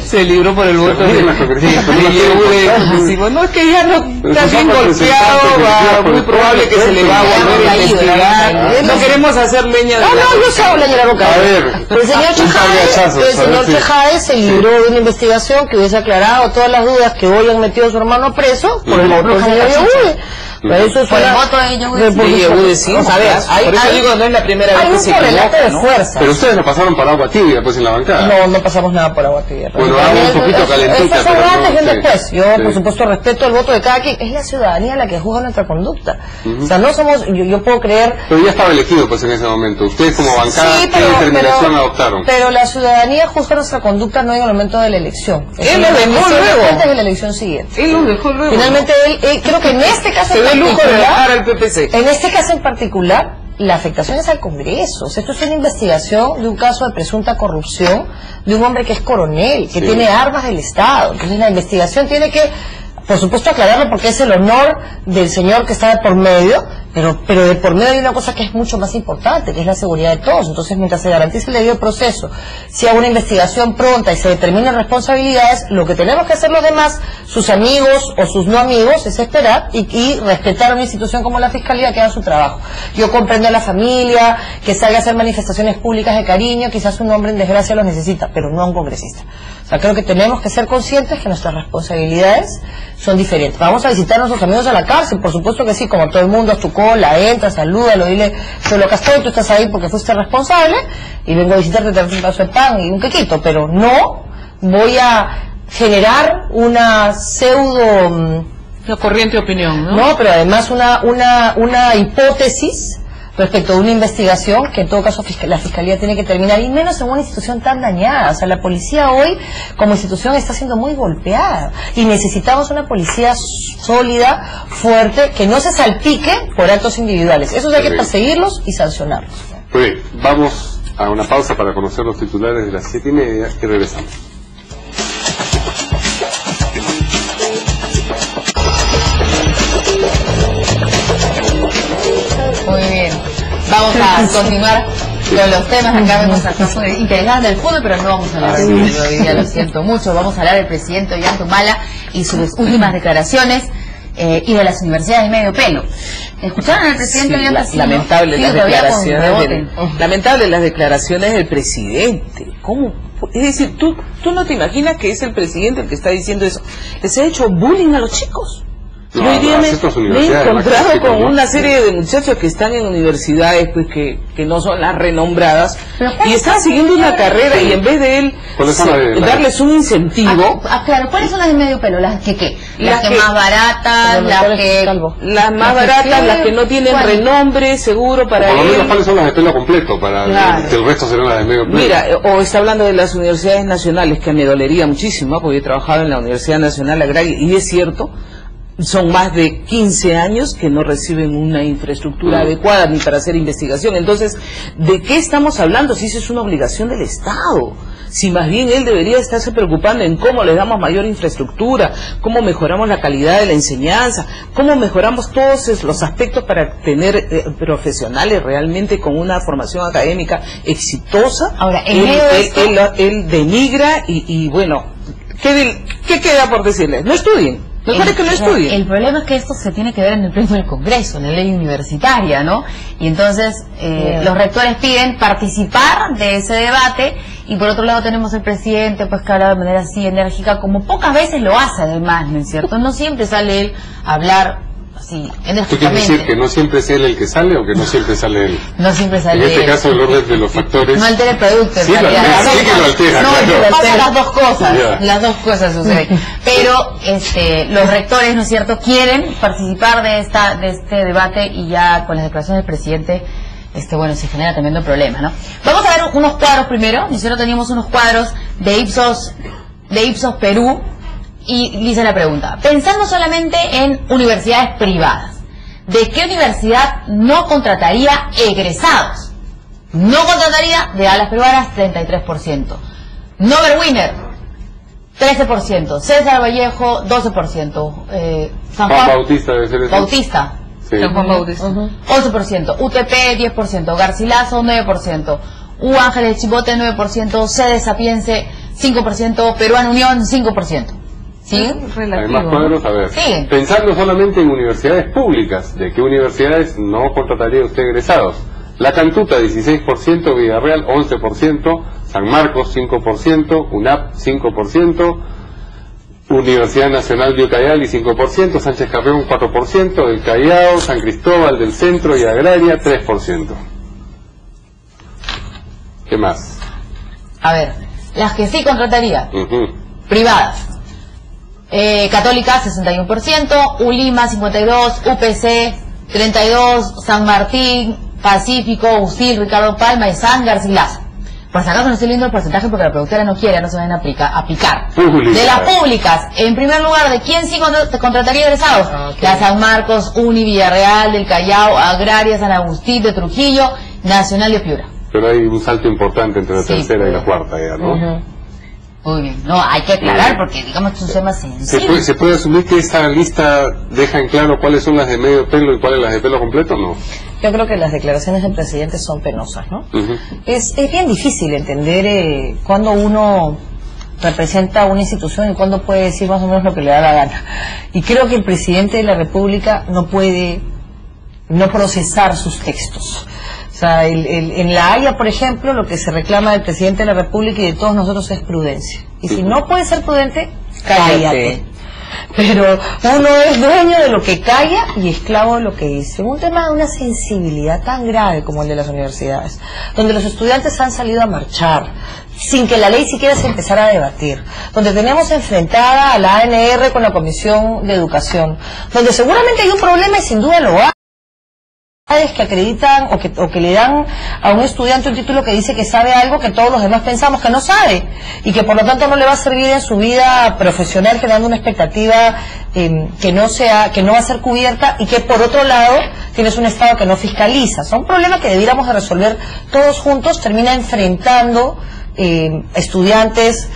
Se libró por el voto de Yehude Simón. No, es que ya no está bien golpeado, muy probable que se le va a volver a investigar. No queremos hacer leña de la boca. No, yo se hago leña de la boca. A ver, el señor Chejaez se libró de una investigación que hubiese aclarado todas las dudas que hoy han metido a su hermano preso por el voto del señor Yehude. Eso es por el voto de Yehude Simón. Por eso digo, no es la primera vez que se equivoca, ¿no? Pero ustedes no pasaron por agua tibia pues en la bancada. No pasamos nada por agua tibia. Bueno, agua un poquito calentita. Eso es antes y después. Yo, por supuesto, respeto el voto de cada quien. Es la ciudadanía la que juzga nuestra conducta. O sea, no somos, yo puedo creer... Pero ya estaba elegido pues en ese momento. Ustedes como bancada, ¿qué determinación adoptaron? Pero la ciudadanía juzga nuestra conducta no en el momento de la elección. Él lo dejó luego. Antes de la elección siguiente. Él lo dejó luego. Finalmente, él creo que en este caso se ve el lujo de dejar al PPC. En este caso en particular, la afectación es al Congreso. O sea, esto es una investigación de un caso de presunta corrupción de un hombre que es coronel, que tiene armas del Estado. Entonces la investigación tiene que, por supuesto, aclararlo porque es el honor del señor que está de por medio, pero de por medio hay una cosa que es mucho más importante, que es la seguridad de todos. Entonces, mientras se garantice el debido proceso, si hay una investigación pronta y se determinan responsabilidades, lo que tenemos que hacer los demás, sus amigos o sus no amigos, es esperar y respetar a una institución como la Fiscalía que haga su trabajo. Yo comprendo a la familia, que salga a hacer manifestaciones públicas de cariño, quizás un hombre en desgracia los necesita, pero no a un congresista. O sea, creo que tenemos que ser conscientes que nuestras responsabilidades son diferentes. Vamos a visitar a nuestros amigos a la cárcel, por supuesto que sí, como todo el mundo, haz tu cola, entra, salúdalo, dile, soy lo que estoy, tú estás ahí porque fuiste responsable, y vengo a visitarte, te traigo un pedazo de pan y un quequito, pero no voy a generar una pseudo... Una corriente opinión, ¿no? No, pero además una hipótesis respecto de una investigación que en todo caso la Fiscalía tiene que terminar, y menos en una institución tan dañada. O sea, la policía hoy como institución está siendo muy golpeada y necesitamos una policía sólida, fuerte, que no se salpique por actos individuales. Eso hay que perseguirlos y sancionarlos. Muy bien, vamos a una pausa para conocer los titulares de las 7:30 y regresamos. Muy bien, vamos a continuar con los temas. Acá vemos al caso interesante del fútbol, pero no vamos a hablar de fútbol hoy día, lo siento mucho. Vamos a hablar del presidente Ollanta y sus últimas declaraciones y de las universidades de medio pelo. ¿Escucharon al presidente Ollanta? Lamentable las declaraciones del presidente. ¿Cómo? Es decir, tú no te imaginas que es el presidente el que está diciendo eso. ¿Se ha hecho bullying a los chicos? No, hoy día me he encontrado con una sí, serie de muchachos que están en universidades pues que no son las renombradas y están siguiendo una carrera y en vez de él darles un incentivo. Claro, ¿cuáles son las de medio pelo? ¿Las que qué? Las que más baratas, las más baratas, las que no tienen renombre seguro para él. Por lo menos cuáles son las de pelo completo, para que el resto serán las de medio pelo. Mira, o está hablando de las universidades nacionales, que me dolería muchísimo, porque he trabajado en la Universidad Nacional Agraria y es cierto. son más de 15 años que no reciben una infraestructura adecuada ni para hacer investigación. Entonces, ¿de qué estamos hablando si eso es una obligación del Estado? Si más bien él debería estarse preocupando en cómo le damos mayor infraestructura, cómo mejoramos la calidad de la enseñanza, cómo mejoramos todos los aspectos para tener profesionales realmente con una formación académica exitosa. Ahora, él denigra y bueno, ¿qué queda por decirles? No estudien. Mejor es que no estudien. El problema es que esto se tiene que ver en el pleno del Congreso, en la ley universitaria, ¿no? Y entonces los rectores piden participar de ese debate, y por otro lado tenemos el presidente, pues, que habla de manera así enérgica, como pocas veces lo hace además, ¿no es cierto? No siempre sale él a hablar así enérgicamente. ¿Tú quieres decir que no siempre es él el que sale o que no siempre sale él? No siempre sale él. En este caso el orden de los factores... No altera el producto, sí, en realidad. Sí que lo altera. No, claro. pasa las dos cosas. Yeah. Las dos cosas suceden. Pero los rectores, ¿no es cierto?, quieren participar de este debate, y ya con las declaraciones del presidente, bueno, se genera tremendo problema, ¿no? Vamos a ver unos cuadros primero. Nosotros teníamos unos cuadros de Ipsos Perú, y dice la pregunta: pensando solamente en universidades privadas, ¿de qué universidad no contrataría egresados? No contrataría de alas peruanas, 33%. Norbert Wiener, 13%. César Vallejo, 12%. San Juan Bautista debe ser ese. Bautista. Sí. San Juan Bautista. 11%. UTP, 10%. Garcilaso, 9%. U Ángeles Chivote, 9%. Sede Sapiense, 5%. Peruana Unión, 5%. ¿Sí? Hay más cuadros, a ver. Sí. Pensando solamente en universidades públicas, ¿de qué universidades no contrataría usted egresados? La Cantuta, 16%, Villarreal, 11%, San Marcos, 5%, UNAP, 5%, Universidad Nacional de Ucayali, 5%, Sánchez Carrión, 4%, del Callao, San Cristóbal del Centro y Agraria, 3%. ¿Qué más? A ver, las que sí contrataría, privadas. Católica, 61%, ULIMA, 52%, UPC, 32%, San Martín, Pacífico, UCIL, Ricardo Palma, ESAN, Garcilaso. Por si acaso no estoy viendo el porcentaje porque la productora no quiere, no se van a aplicar. De las públicas, en primer lugar, ¿de quién sí contrataría egresados? La San Marcos, Uni, Villarreal, del Callao, Agraria, San Agustín, de Trujillo, Nacional de Piura. Pero hay un salto importante entre la tercera y la cuarta ya, ¿no? Muy bien, no, hay que aclarar porque digamos que es un tema sensible. ¿Se puede asumir que esta lista deja en claro cuáles son las de medio pelo y cuáles las de pelo completo? No. Yo creo que las declaraciones del presidente son penosas, ¿no? Es bien difícil entender cuándo uno representa una institución y cuándo puede decir más o menos lo que le da la gana. Y creo que el presidente de la República no puede no procesar sus textos. O sea, en La Haya, por ejemplo, lo que se reclama del presidente de la República y de todos nosotros es prudencia. Y si no puedes ser prudente, cállate. Pero uno es dueño de lo que calla y esclavo de lo que dice. Un tema de una sensibilidad tan grave como el de las universidades, donde los estudiantes han salido a marchar sin que la ley siquiera se empezara a debatir, donde tenemos enfrentada a la ANR con la Comisión de Educación, donde seguramente hay un problema y sin duda lo hay, que acreditan o que le dan a un estudiante un título que dice que sabe algo que todos los demás pensamos que no sabe y que por lo tanto no le va a servir en su vida profesional, generando una expectativa que no va a ser cubierta, y que por otro lado tienes un Estado que no fiscaliza. Son problemas que debiéramos de resolver todos juntos. Termina enfrentando estudiantes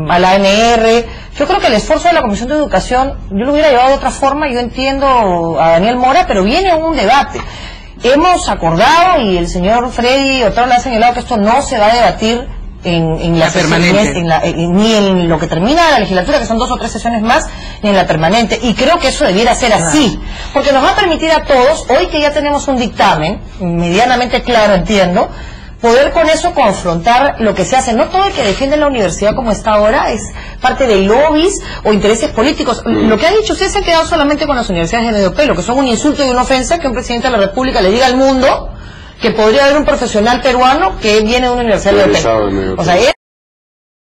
a la ANR. Yo creo que el esfuerzo de la Comisión de Educación yo lo hubiera llevado de otra forma. Yo entiendo a Daniel Mora, pero viene un debate. Hemos acordado, y el señor Freddy Otrón le ha señalado, que esto no se va a debatir en la permanente, ni en lo que termina la legislatura, que son 2 o 3 sesiones más, ni en la permanente. Y creo que eso debiera ser así, porque nos va a permitir a todos, hoy que ya tenemos un dictamen medianamente claro, entiendo, poder con eso confrontar lo que se hace. No todo el que defiende la universidad como está ahora es parte de lobbies o intereses políticos. Lo que ha dicho usted se ha quedado solamente con las universidades de medio pelo, que son un insulto y una ofensa que un presidente de la República le diga al mundo que podría haber un profesional peruano que viene de una universidad de medio pelo. O sea,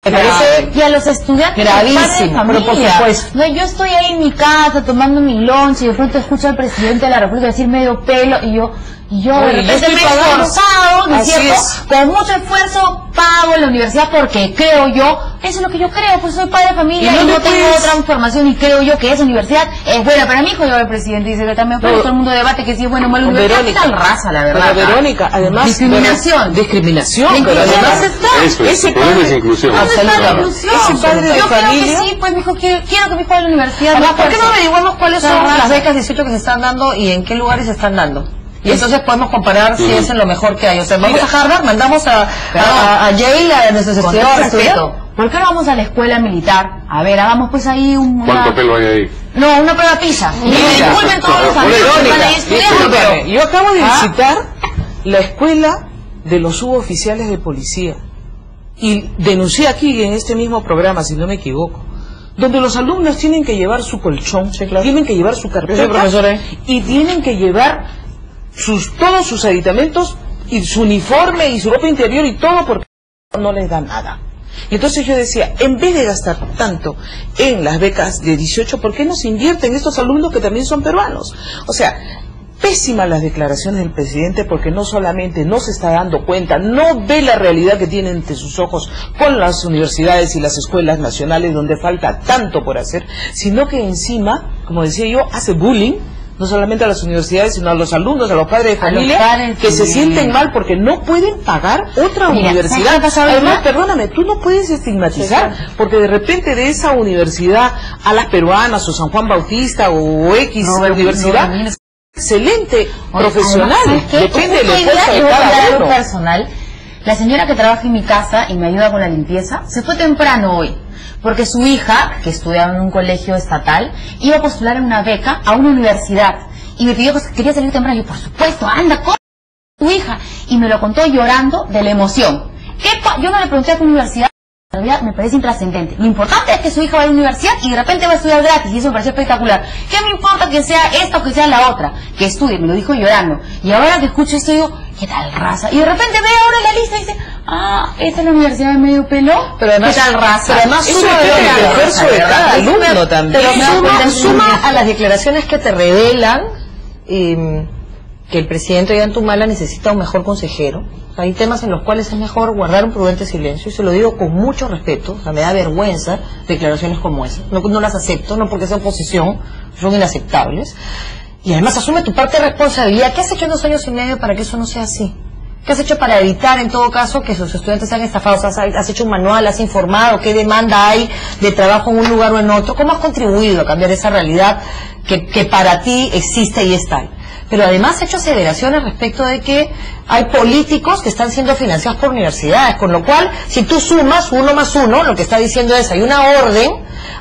Me parece y a los estudiantes gravísimo, pero por supuesto. No, yo estoy ahí en mi casa tomando mi lunch y de pronto escucho al presidente de la República decir medio pelo y yo de repente me he esforzado, ¿no es cierto? Con mucho esfuerzo pago en la universidad porque creo yo, eso es lo que yo creo, pues soy padre de familia y no tengo otra información y creo yo que esa universidad es buena para mi hijo. Y ahora el presidente dice que también todo el mundo debate que si es bueno o malo la universidad. ¿Qué tal raza, la verdad? Pero Verónica, además... Discriminación. Pero además Eso es, el problema es inclusión. Ese padre de yo familia... creo que sí, pues mi hijo, quiero que mi hijo vaya a la universidad. Además, ¿por qué no averiguamos cuáles son las becas 18 que se están dando y en qué lugares se están dando? Y entonces podemos comparar si es en lo mejor que hay. O sea, vamos a Harvard, mandamos a Yale, a nuestros estudiantes. ¿Por qué no vamos a la escuela militar? A ver, hagamos pues ahí ¿Cuánto pelo hay ahí? No, una prueba PISA. Y me disculpen todos los amigos que van ahí estudiando. Yo acabo de visitar la escuela de los suboficiales de policía. Y denuncié aquí en este mismo programa, si no me equivoco, donde los alumnos tienen que llevar su colchón, tienen que llevar su carpeta y tienen que llevar todos sus aditamentos y su uniforme y su ropa interior y todo porque no les da nada. Y entonces yo decía, en vez de gastar tanto en las becas de 18, ¿por qué no se invierte en estos alumnos que también son peruanos? O sea, pésimas las declaraciones del presidente porque no solamente no se está dando cuenta, no ve la realidad que tiene ante sus ojos con las universidades y las escuelas nacionales donde falta tanto por hacer, sino que encima, como decía yo, hace bullying no solamente a las universidades, sino a los alumnos, a los padres de familia, que se sienten mal porque no pueden pagar otra universidad. Además, perdóname, tú no puedes estigmatizar, porque de repente de esa universidad a las peruanas, o San Juan Bautista, o X universidad, excelente, profesional, depende del esfuerzo de cada uno. Personal, la señora que trabaja en mi casa y me ayuda con la limpieza, se fue temprano hoy. Porque su hija, que estudiaba en un colegio estatal, iba a postular en una beca a una universidad. Y me pidió que quería salir temprano. Y yo, por supuesto, anda, con tu hija. Y me lo contó llorando de la emoción. Yo no le pregunté a qué universidad, en realidad me parece intrascendente. Lo importante es que su hija va a la universidad y de repente va a estudiar gratis. Y eso me pareció espectacular. ¿Qué me importa que sea esta o que sea la otra? Que estudie, me lo dijo llorando. Y ahora que escucho esto digo, ¿qué tal raza? Y de repente veo ahora la lista y dice, esta es la universidad de medio pelo, pero además, ¿qué tal raza? Pero además suma el esfuerzo de cada alumno también. Pero suma a las declaraciones que te revelan que el presidente Ollantumala necesita un mejor consejero. Hay temas en los cuales es mejor guardar un prudente silencio, y se lo digo con mucho respeto. O sea, me da vergüenza declaraciones como esas. No las acepto, no porque sea oposición, son inaceptables. Y además asume tu parte de responsabilidad. ¿Qué has hecho en 2 años y medio para que eso no sea así? ¿Qué has hecho para evitar, en todo caso, que sus estudiantes sean estafados? ¿Has hecho un manual? ¿Has informado? ¿Qué demanda hay de trabajo en un lugar o en otro? ¿Cómo has contribuido a cambiar esa realidad que para ti existe y está ahí? Pero además ha hecho aseveraciones respecto de que hay políticos que están siendo financiados por universidades, con lo cual, si tú sumas 1 más 1, lo que está diciendo es, hay una orden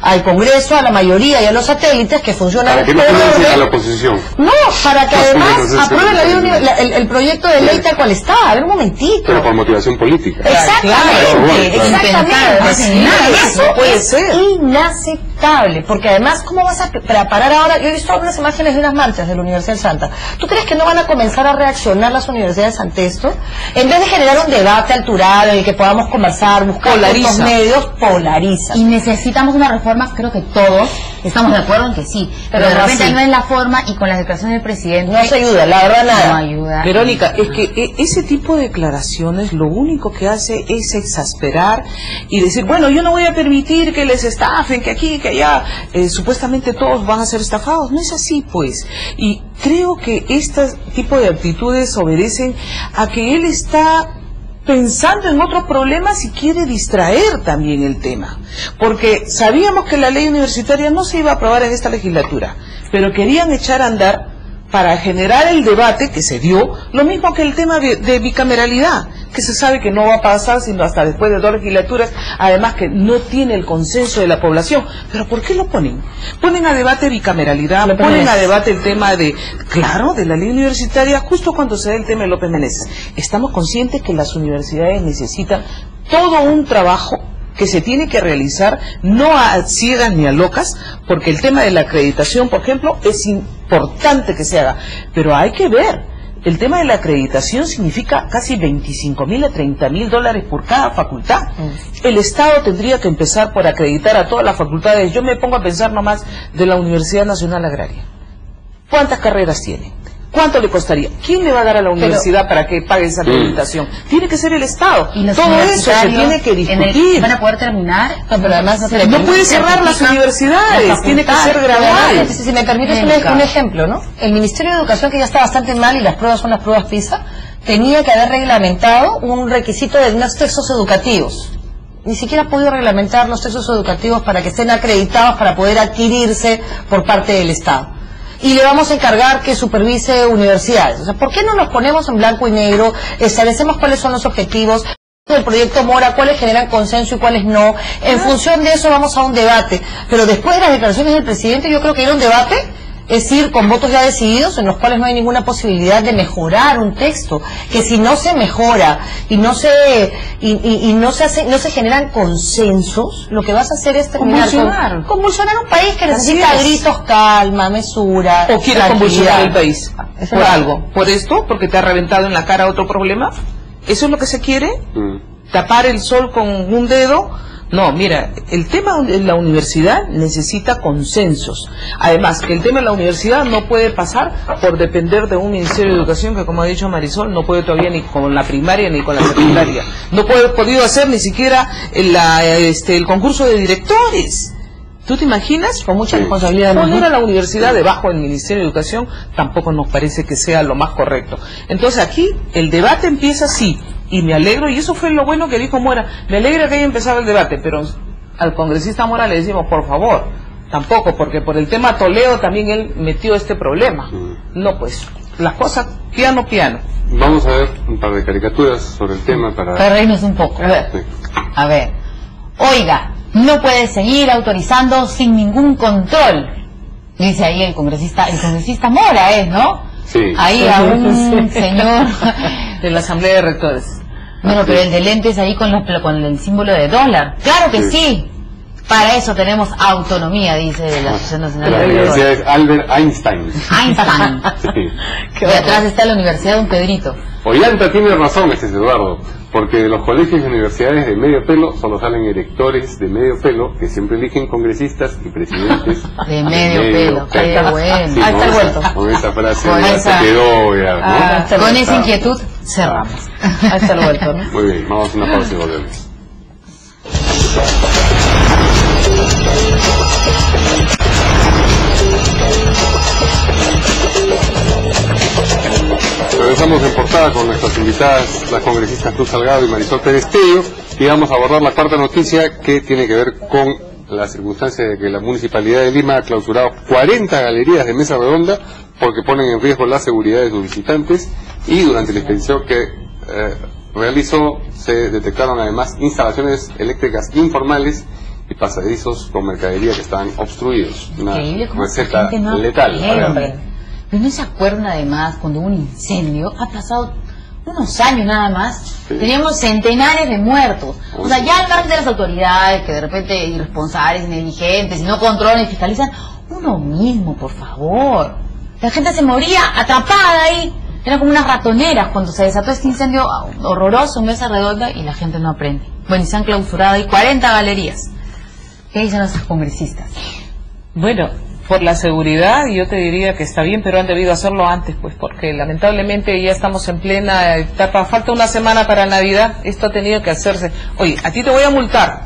al Congreso, a la mayoría y a los satélites que funcionan ¿Para qué no financia a la oposición? No, para que además aprueben el proyecto de ley tal cual está. A ver, un momentito. Pero por motivación política. Exactamente, exactamente. Eso puede ser inaceptable, porque además, ¿cómo vas a preparar ahora? Yo he visto algunas imágenes de unas marchas de la Universidad del Santa. ¿Tú crees que no van a comenzar a reaccionar las universidades ante esto? En vez de generar un debate alturado en el que podamos conversar, buscar los medios, polariza. Y necesitamos una reforma, creo que todos estamos de acuerdo en que sí, pero de repente no es la forma, y con las declaraciones del presidente no se ayuda, la verdad nada. No ayuda. Verónica, es que ese tipo de declaraciones lo único que hace es exasperar y decir, bueno, yo no voy a permitir que les estafen, que aquí, que allá, supuestamente todos van a ser estafados. No es así, pues. Y creo que este tipo de actitudes obedecen a que él está pensando en otros problemas y quiere distraer también el tema, porque sabíamos que la ley universitaria no se iba a aprobar en esta legislatura, pero querían echar a andar para generar el debate que se dio, lo mismo que el tema de bicameralidad, que se sabe que no va a pasar sino hasta después de 2 legislaturas, además que no tiene el consenso de la población. ¿Pero por qué lo ponen? Ponen a debate bicameralidad, ponen a debate el tema de la ley universitaria, justo cuando se da el tema de López Meneses. Estamos conscientes que las universidades necesitan todo un trabajo que se tiene que realizar, no a ciegas ni a locas, porque el tema de la acreditación, por ejemplo, es importante que se haga, pero hay que ver el tema de la acreditación significa casi 25.000 a 30.000 dólares por cada facultad. El Estado tendría que empezar por acreditar a todas las facultades. Yo me pongo a pensar nomás de la Universidad Nacional Agraria. ¿Cuántas carreras tiene? ¿Cuánto le costaría? ¿Quién le va a dar a la universidad para que pague esa acreditación? Tiene que ser el Estado. Y los todo eso se tiene que discutir. ¿Van a poder terminar? No, pero además no puede cerrar las universidades, tiene que ser gradual. Si me permites un ejemplo, ¿no? El Ministerio de Educación, que ya está bastante mal y las pruebas son las pruebas PISA, tenía que haber reglamentado un requisito de unos textos educativos. Ni siquiera ha podido reglamentar los textos educativos para que estén acreditados para poder adquirirse por parte del Estado. Y le vamos a encargar que supervise universidades. O sea, ¿por qué no nos ponemos en blanco y negro, establecemos cuáles son los objetivos del proyecto Mora, cuáles generan consenso y cuáles no? En función de eso vamos a un debate. Pero después de las declaraciones del presidente, yo creo que era un debate, es decir, con votos ya decididos, en los cuales no hay ninguna posibilidad de mejorar un texto, que si no se mejora y no se generan consensos, lo que vas a hacer es terminar convulsionar un país que necesita gritos, calma, mesura. ¿O quieres convulsionar el país? ¿Por algo? ¿Por esto? ¿Porque te ha reventado en la cara otro problema? ¿Eso es lo que se quiere? ¿Tapar el sol con un dedo? No, mira, el tema de la universidad necesita consensos. Además, que el tema de la universidad no puede pasar por depender de un Ministerio de Educación que, como ha dicho Marisol, no puede todavía ni con la primaria ni con la secundaria. No puede podido hacer ni siquiera el concurso de directores. ¿Tú te imaginas? Con mucha responsabilidad. Poner a la universidad debajo del Ministerio de Educación tampoco nos parece que sea lo más correcto. Entonces aquí el debate empieza así. Y me alegro, y eso fue lo bueno que dijo Mora, me alegra que haya empezado el debate, pero al congresista Mora le decimos, por favor, tampoco, porque por el tema Toledo también él metió este problema. No, pues, las cosas piano. Vamos a ver un par de caricaturas sobre el tema para reírnos un poco. A ver. Oiga, no puede seguir autorizando sin ningún control. Dice ahí el congresista Mora ¿no? Sí. Ahí a un señor de la Asamblea de Rectores. Bueno, pero el de lentes ahí con el símbolo de dólar. ¡Claro que sí! Para eso tenemos autonomía, dice la Asociación Nacional de La universidad es Albert Einstein. Y atrás está la Universidad Don Pedrito. Ollanta tiene razón, Eduardo, porque de los colegios y universidades de medio pelo solo salen electores de medio pelo que siempre eligen congresistas y presidentes de medio pelo. Qué bueno. Sí, Ahí está el vuelto. Con esa frase se quedó ya, ¿no? Con esa inquietud cerramos. Ahí está el vuelto, ¿no? Muy bien, vamos a una pausa y volvemos. Regresamos en portada con nuestras invitadas, las congresistas Luz Salgado y Marisol Pérez Tello, y vamos a abordar la cuarta noticia que tiene que ver con la circunstancia de que la Municipalidad de Lima ha clausurado 40 galerías de mesa redonda porque ponen en riesgo la seguridad de sus visitantes, y durante la inspección que realizó se detectaron además instalaciones eléctricas informales y pasadizos con mercadería que estaban obstruidos. Una receta letal. Pero no se acuerdan además cuando hubo un incendio, ha pasado unos años nada más, teníamos centenares de muertos. O sea, ya al margen de las autoridades que de repente irresponsables, negligentes, y no controlan y fiscalizan, uno mismo, por favor. La gente se moría atrapada ahí. Eran como unas ratoneras cuando se desató este incendio horroroso en Mesa Redonda y la gente no aprende. Bueno, y se han clausurado ahí 40 galerías. ¿Qué dicen nuestros congresistas? Bueno, por la seguridad yo te diría que está bien, pero han debido hacerlo antes, pues, porque lamentablemente ya estamos en plena etapa, falta una semana para Navidad, esto ha tenido que hacerse. Oye, a ti te voy a multar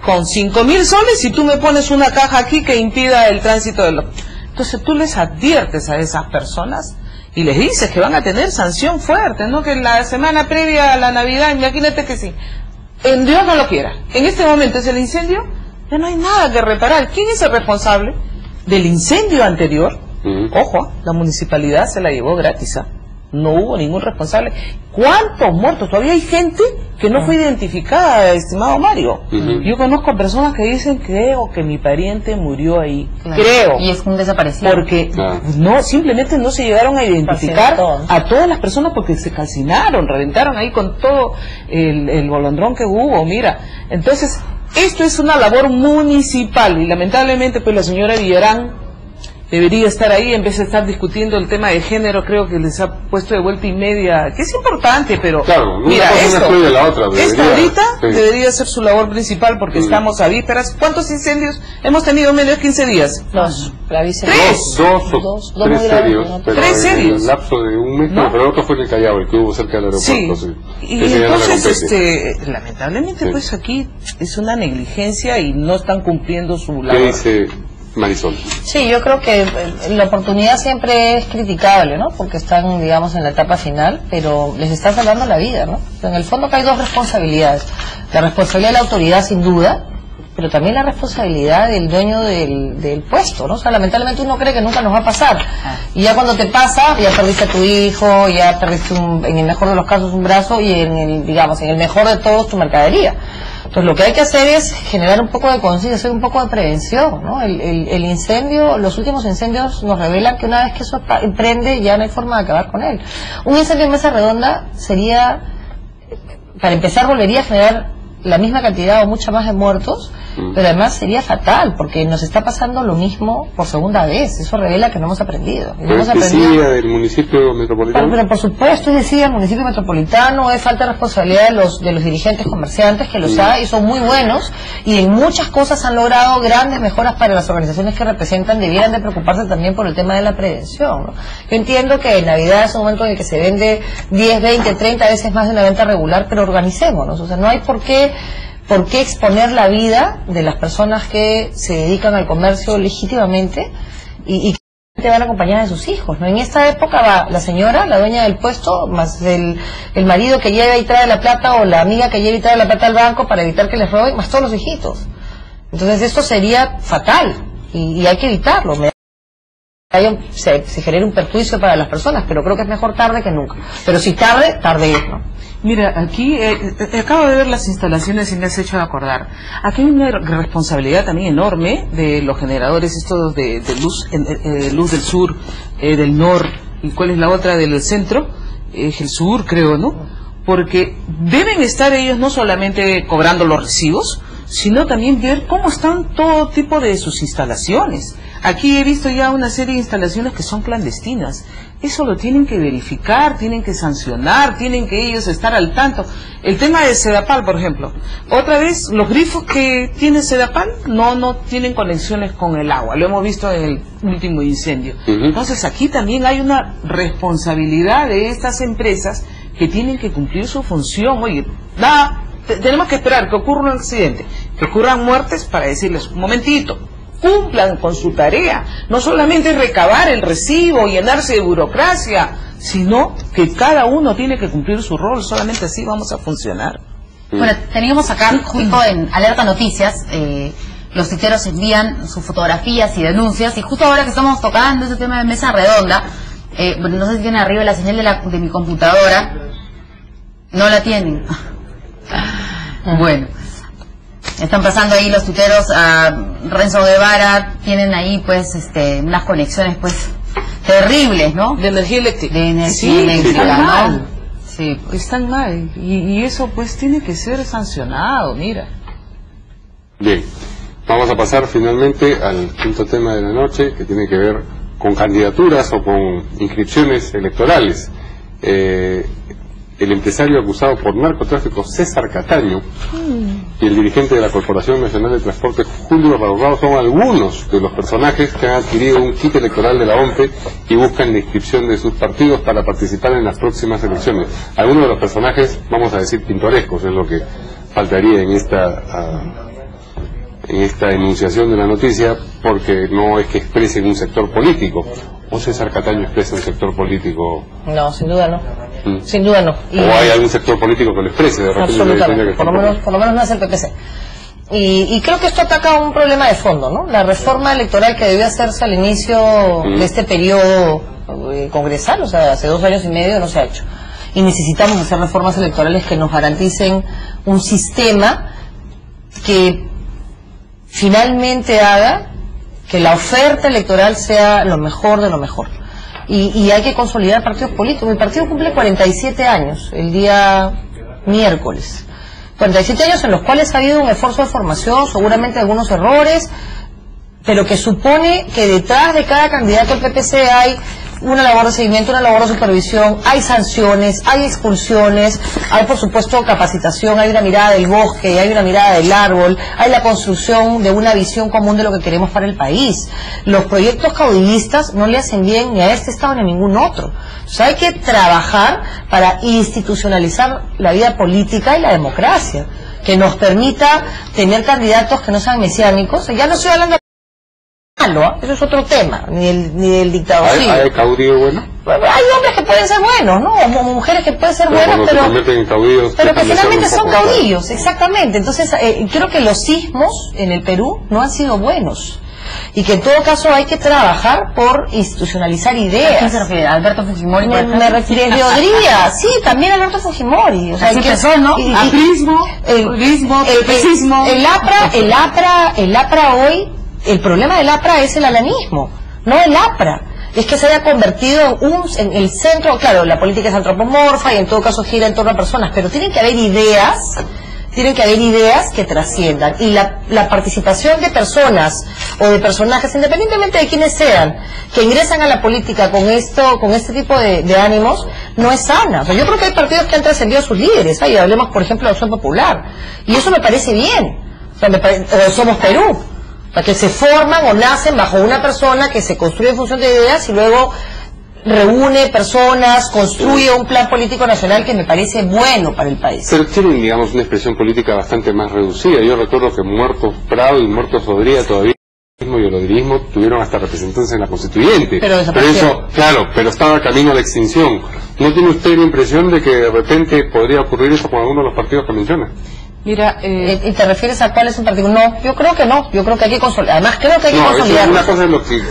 con 5.000 soles si tú me pones una caja aquí que impida el tránsito de los... Entonces tú les adviertes a esas personas y les dices que van a tener sanción fuerte, ¿no? Que la semana previa a la Navidad, imagínate que sí, en Dios no lo quiera, en este momento es el incendio, ya no hay nada que reparar. ¿Quién es el responsable del incendio anterior? Ojo, la municipalidad se la llevó gratis, no hubo ningún responsable. ¿Cuántos muertos? Todavía hay gente que no fue identificada, estimado Mario. Yo conozco personas que dicen, creo que mi pariente murió ahí. Creo. Y es un desaparecido. Porque no, simplemente no se llegaron a identificar a todas las personas porque se calcinaron, reventaron ahí con todo el bolondrón que hubo. Mira, entonces, esto es una labor municipal y lamentablemente pues la señora Villarán debería estar ahí en vez de estar discutiendo el tema de género. Creo que les ha puesto de vuelta y media, que es importante, pero claro, mira, la otra, esta ahorita debería ser su labor principal, porque estamos a vísperas. ¿Cuántos incendios hemos tenido en menos de 15 días? Dos, dos tres serios, pero ¿Tres serios? en el lapso de un mes, ¿no? Pero el otro fue en el Callao, el que hubo cerca del aeropuerto. Sí. Y entonces, lamentablemente, pues aquí es una negligencia y no están cumpliendo su labor. ¿Qué dice Marisol? Sí, yo creo que la oportunidad siempre es criticable, ¿no? Porque están, digamos, en la etapa final, pero les está salvando la vida, ¿no? En el fondo que hay dos responsabilidades. La responsabilidad de la autoridad, sin duda, pero también la responsabilidad del dueño del puesto, ¿no? O sea, lamentablemente uno cree que nunca nos va a pasar. Y ya cuando te pasa, ya perdiste a tu hijo, ya perdiste, en el mejor de los casos, un brazo, y en el mejor de todos, tu mercadería. Entonces lo que hay que hacer es generar un poco de conciencia, hacer un poco de prevención, ¿no? El incendio, los últimos incendios nos revelan que una vez que eso prende ya no hay forma de acabar con él. Un incendio en Mesa Redonda sería, para empezar, volvería a generar la misma cantidad o mucha más de muertos, pero además sería fatal, porque nos está pasando lo mismo por segunda vez. Eso revela que no hemos aprendido. ¿Pero es desidia del municipio metropolitano? Pero por supuesto es desidia del municipio metropolitano, es falta de responsabilidad de los dirigentes comerciantes, que los hay y son muy buenos, y en muchas cosas han logrado grandes mejoras para las organizaciones que representan. Debieran de preocuparse también por el tema de la prevención, ¿no? Yo entiendo que en Navidad es un momento en el que se vende 10, 20, 30 veces más de una venta regular, pero organicémonos. O sea, no hay por qué exponer la vida de las personas que se dedican al comercio legítimamente y que van acompañadas de sus hijos, ¿no? En esta época va la señora, la dueña del puesto, más el marido que lleva y trae la plata, o la amiga que lleva y trae la plata al banco para evitar que les roben, más todos los hijitos. Entonces esto sería fatal y hay que evitarlo. Se genera un perjuicio para las personas, pero creo que es mejor tarde que nunca. Pero si tarde es, ¿no? Mira, aquí acabo de ver las instalaciones y me has hecho acordar. Aquí hay una responsabilidad también enorme de los generadores estos de luz, luz del sur, del norte, y cuál es la otra del centro, el sur, creo, ¿no? Porque deben estar ellos no solamente cobrando los recibos, sino también ver cómo están todo tipo de sus instalaciones. Aquí he visto ya una serie de instalaciones que son clandestinas. Eso lo tienen que verificar, tienen que sancionar, tienen que ellos estar al tanto. El tema de Sedapal, por ejemplo. Otra vez, los grifos que tiene Sedapal no tienen conexiones con el agua. Lo hemos visto en el último incendio. Entonces aquí también hay una responsabilidad de estas empresas que tienen que cumplir su función. Oye, tenemos que esperar que ocurra un accidente, que ocurran muertes para decirles, un momentito, cumplan con su tarea. No solamente recabar el recibo, llenarse de burocracia, sino que cada uno tiene que cumplir su rol. Solamente así vamos a funcionar. Bueno, teníamos acá justo en Alerta Noticias, los tuiteros envían sus fotografías y denuncias, y justo ahora que estamos tocando ese tema de Mesa Redonda, no sé si tienen arriba la señal de mi computadora. No la tienen. Bueno, están pasando ahí los tuiteros a Renzo Guevara, tienen ahí pues unas conexiones pues terribles, ¿no? De energía eléctrica. De energía eléctrica, están ¿no? mal. Sí, pues. Están mal, y eso pues tiene que ser sancionado, mira. Bien, vamos a pasar finalmente al quinto tema de la noche, que tiene que ver con candidaturas o con inscripciones electorales. El empresario acusado por narcotráfico César Cataño y el dirigente de la Corporación Nacional de Transporte Julio Raurrao son algunos de los personajes que han adquirido un kit electoral de la OMPE y buscan la inscripción de sus partidos para participar en las próximas elecciones. Algunos de los personajes, vamos a decir, pintorescos, es lo que faltaría en esta enunciación de la noticia, porque no es que expresen un sector político. ¿O César Cataño expresa un sector político? No, sin duda no. Sin duda no. ¿O hay algún sector político que lo exprese? De repente absolutamente, por lo menos no es el PPC. Y creo que esto ataca un problema de fondo, ¿no? La reforma electoral que debió hacerse al inicio de este periodo congresal, o sea, hace 2 años y medio, no se ha hecho. Y necesitamos hacer reformas electorales que nos garanticen un sistema que finalmente haga que la oferta electoral sea lo mejor de lo mejor. Y hay que consolidar partidos políticos. Mi partido cumple 47 años, el día miércoles. 47 años en los cuales ha habido un esfuerzo de formación, seguramente algunos errores, pero que supone que detrás de cada candidato al PPC hay una labor de seguimiento, una labor de supervisión, hay sanciones, hay expulsiones, hay por supuesto capacitación, hay una mirada del bosque, hay una mirada del árbol, hay la construcción de una visión común de lo que queremos para el país. Los proyectos caudillistas no le hacen bien ni a este Estado ni a ningún otro. O sea, hay que trabajar para institucionalizar la vida política y la democracia, que nos permita tener candidatos que no sean mesiánicos. Ya no estoy hablando eso es otro tema, ni el dictador. ¿Hay caudillo bueno? Hay hombres que pueden ser buenos, ¿no? O mujeres que pueden ser buenas, pero que finalmente son caudillos, exactamente. Entonces, creo que los sismos en el Perú no han sido buenos. Y que en todo caso hay que trabajar por institucionalizar ideas. ¿A quién se refiere? ¿Alberto Fujimori? Me refiero a Odría, sí, también Alberto Fujimori. O sea, así empezó, ¿no? Aprismo, pecismo. El APRA hoy, el problema del APRA es el alanismo, no el APRA. Es que se haya convertido en el centro, claro, la política es antropomorfa y en todo caso gira en torno a personas, pero tienen que haber ideas que trasciendan, y la participación de personas o de personajes, independientemente de quiénes sean, que ingresan a la política con este tipo de ánimos, no es sana. O sea, yo creo que hay partidos que han trascendido a sus líderes. Ahí hablemos, por ejemplo, de Acción Popular, y eso me parece bien. O sea, Somos Perú, para que se forman o nacen bajo una persona que se construye en función de ideas y luego reúne personas, construye un plan político nacional que me parece bueno para el país. Pero tienen, digamos, una expresión política bastante más reducida. Yo recuerdo que muertos Prado y muertos Odría todavía y el odrismo tuvieron hasta representantes en la constituyente. Pero eso, claro, pero estaba camino a la extinción. ¿No tiene usted la impresión de que de repente podría ocurrir eso con alguno de los partidos que menciona? Mira, ¿y te refieres a cuál es un partido? No, yo creo que no. Yo creo que hay que consolidar. Además, creo que hay que consolidar. Una cosa es lo que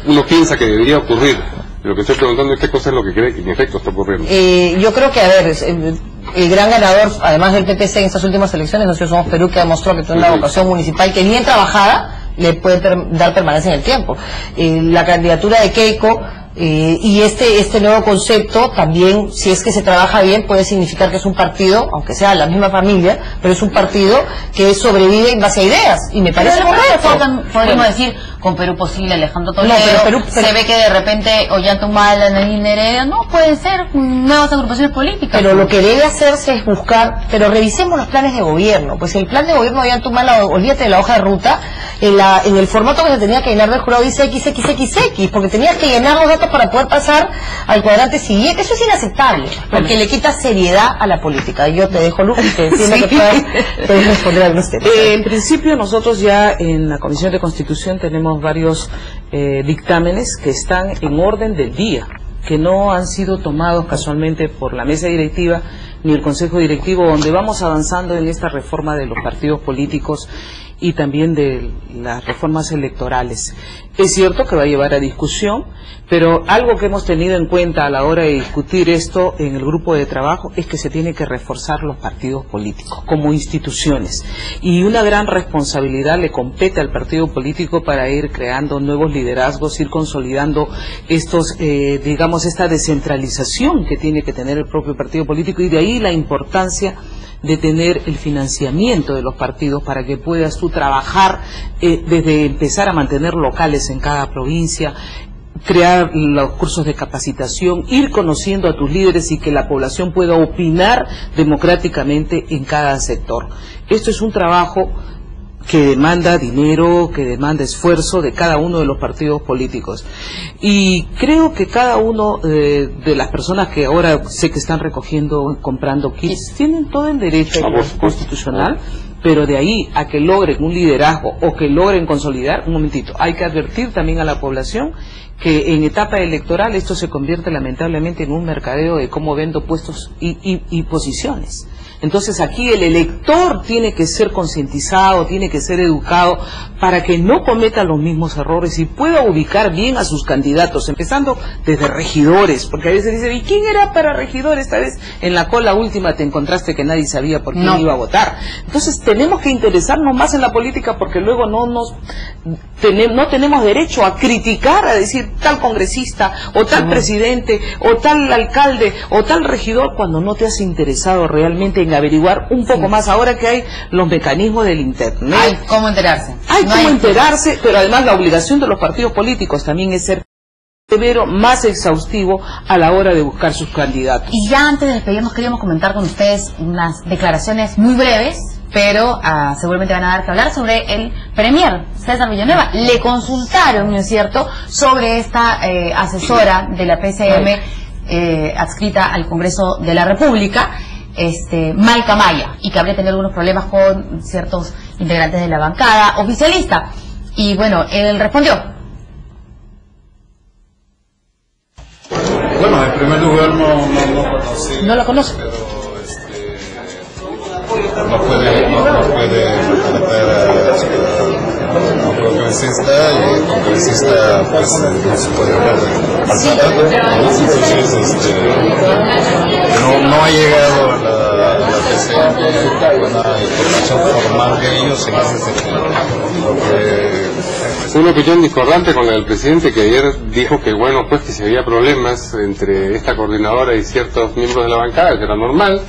uno piensa que debería ocurrir. Lo que estoy preguntando es qué cosa es lo que cree que en efecto está ocurriendo. Yo creo que, a ver, el gran ganador, además del PPC en estas últimas elecciones, nosotros Somos Perú, que demostró que tiene una vocación municipal que bien trabajada le puede dar permanencia en el tiempo. La candidatura de Keiko y este nuevo concepto también, si es que se trabaja bien, puede significar que es un partido, aunque sea la misma familia, pero es un partido que sobrevive en base a ideas, y me parece correcto. Podríamos decir, con Perú Posible, Alejandro Toledo, pero se ve que de repente Ollantaytamala, Nadine Heredia, no, pueden ser nuevas agrupaciones políticas. Pero lo que debe hacerse es buscar, pero revisemos los planes de gobierno, pues el plan de gobierno de Ollantaytamala, olvídate de la hoja de ruta, en el formato que se tenía que llenar del jurado dice XXXX, porque tenías que llenar los datos para poder pasar al cuadrante siguiente. Eso es inaceptable, porque le quita seriedad a la política. Yo te dejo, Luz, que entiendo que puedes responder a algunos temas. En principio, nosotros ya en la Comisión de Constitución tenemos varios dictámenes que están en orden del día, que no han sido tomados casualmente por la mesa directiva ni el consejo directivo, donde vamos avanzando en esta reforma de los partidos políticos y también de las reformas electorales. Es cierto que va a llevar a discusión, pero algo que hemos tenido en cuenta a la hora de discutir esto en el grupo de trabajo es que se tiene que reforzar los partidos políticos como instituciones, y una gran responsabilidad le compete al partido político para ir creando nuevos liderazgos, ir consolidando esta descentralización que tiene que tener el propio partido político, y de ahí la importancia de tener el financiamiento de los partidos para que puedas tú trabajar desde empezar a mantener locales en cada provincia, crear los cursos de capacitación, ir conociendo a tus líderes y que la población pueda opinar democráticamente en cada sector. Esto es un trabajo que demanda dinero, que demanda esfuerzo de cada uno de los partidos políticos. Y creo que cada uno de las personas que ahora sé que están comprando kits, tienen todo el derecho constitucional, pero de ahí a que logren un liderazgo o que logren consolidar, un momentito, hay que advertir también a la población que en etapa electoral esto se convierte lamentablemente en un mercadeo de cómo vendo puestos y posiciones. Entonces aquí el elector tiene que ser concientizado, tiene que ser educado para que no cometa los mismos errores y pueda ubicar bien a sus candidatos, empezando desde regidores, porque a veces dicen, ¿y quién era para regidor? Esta vez en la cola última te encontraste que nadie sabía por quién iba a votar. Entonces tenemos que interesarnos más en la política porque luego no tenemos derecho a criticar, a decir tal congresista o tal presidente o tal alcalde o tal regidor cuando no te has interesado realmente en averiguar un poco más ahora que hay los mecanismos del internet. Hay cómo enterarse. Hay cómo enterarse, pero además la obligación de los partidos políticos también es ser severo, más exhaustivo a la hora de buscar sus candidatos. Y ya antes de despedirnos queríamos comentar con ustedes unas declaraciones muy breves, pero seguramente van a dar que hablar sobre el premier César Villanueva. Le consultaron, ¿no es cierto?, sobre esta asesora de la PCM adscrita al Congreso de la República, Malca Maya, y que habría tenido algunos problemas con ciertos integrantes de la bancada oficialista. Y bueno, él respondió. Bueno, en primer lugar no conocí. ¿No la conoce? Pero no puede a un congresista y el congresista pues no se puede hablar de entonces no ha llegado a la PCM una información formal de ellos en ese sentido. Una opinión discordante con la del presidente, que ayer dijo que bueno, pues que si había problemas entre esta coordinadora y ciertos miembros de la bancada, que era normal,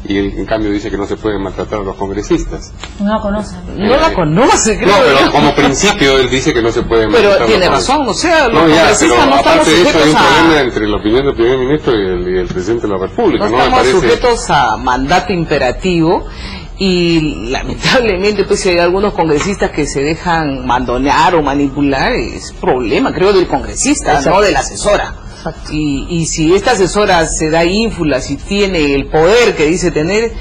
y él, en cambio, dice que no se pueden maltratar a los congresistas. No la conoce. No la conoce, creo. No, pero como principio él dice que no se puede maltratar. Pero tiene razón, o sea, los congresistas no estamos aparte de eso hay un sujetos problema entre la opinión del primer ministro y el presidente de la República, ¿no? estamos sujetos a mandato imperativo. Y lamentablemente pues si hay algunos congresistas que se dejan mandonear o manipular, es problema creo del congresista. Exacto. No de la asesora. Y si esta asesora se da ínfulas y tiene el poder que dice tener,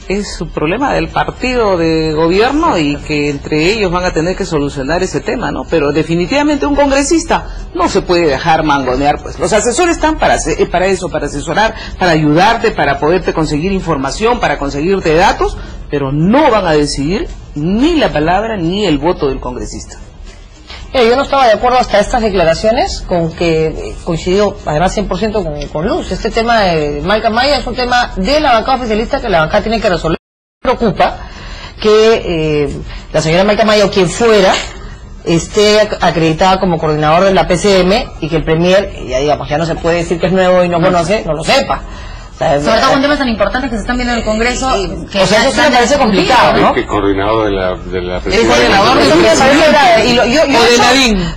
es un problema del partido de gobierno y que entre ellos van a tener que solucionar ese tema, ¿no? Pero definitivamente un congresista no se puede dejar mangonear, pues los asesores están para eso, para asesorar, para ayudarte, para poderte conseguir información, para conseguirte datos, pero no van a decidir ni la palabra ni el voto del congresista. Yo no estaba de acuerdo hasta estas declaraciones, con que coincidió además 100% con Luz. Este tema de Malca Maya es un tema de la bancada oficialista que la bancada tiene que resolver. Me preocupa que la señora Malca Maya o quien fuera esté acreditada como coordinador de la PCM y que el premier, ya digamos, ya no se puede decir que es nuevo y no conoce, no lo sepa. Sobre todo con temas tan importantes que se están viendo en el Congreso, que o sea, eso me parece complicado, ¿no? Que coordinador de la es coordinador de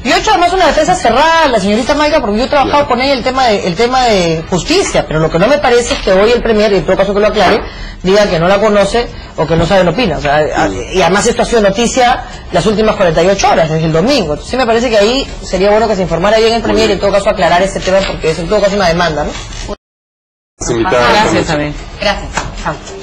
yo he hecho además una defensa cerrada a la señorita Maica porque yo he trabajado con ella el tema de justicia, pero lo que no me parece es que hoy el premier, y en todo caso que lo aclare, diga que no la conoce o que no sabe, no opina. O sea, y además esto ha sido noticia las últimas 48 horas, desde el domingo. Entonces sí me parece que ahí sería bueno que se informara bien el premier y en todo caso aclarar ese tema porque es en todo caso una demanda, ¿no? Gracias también. Gracias. Chao.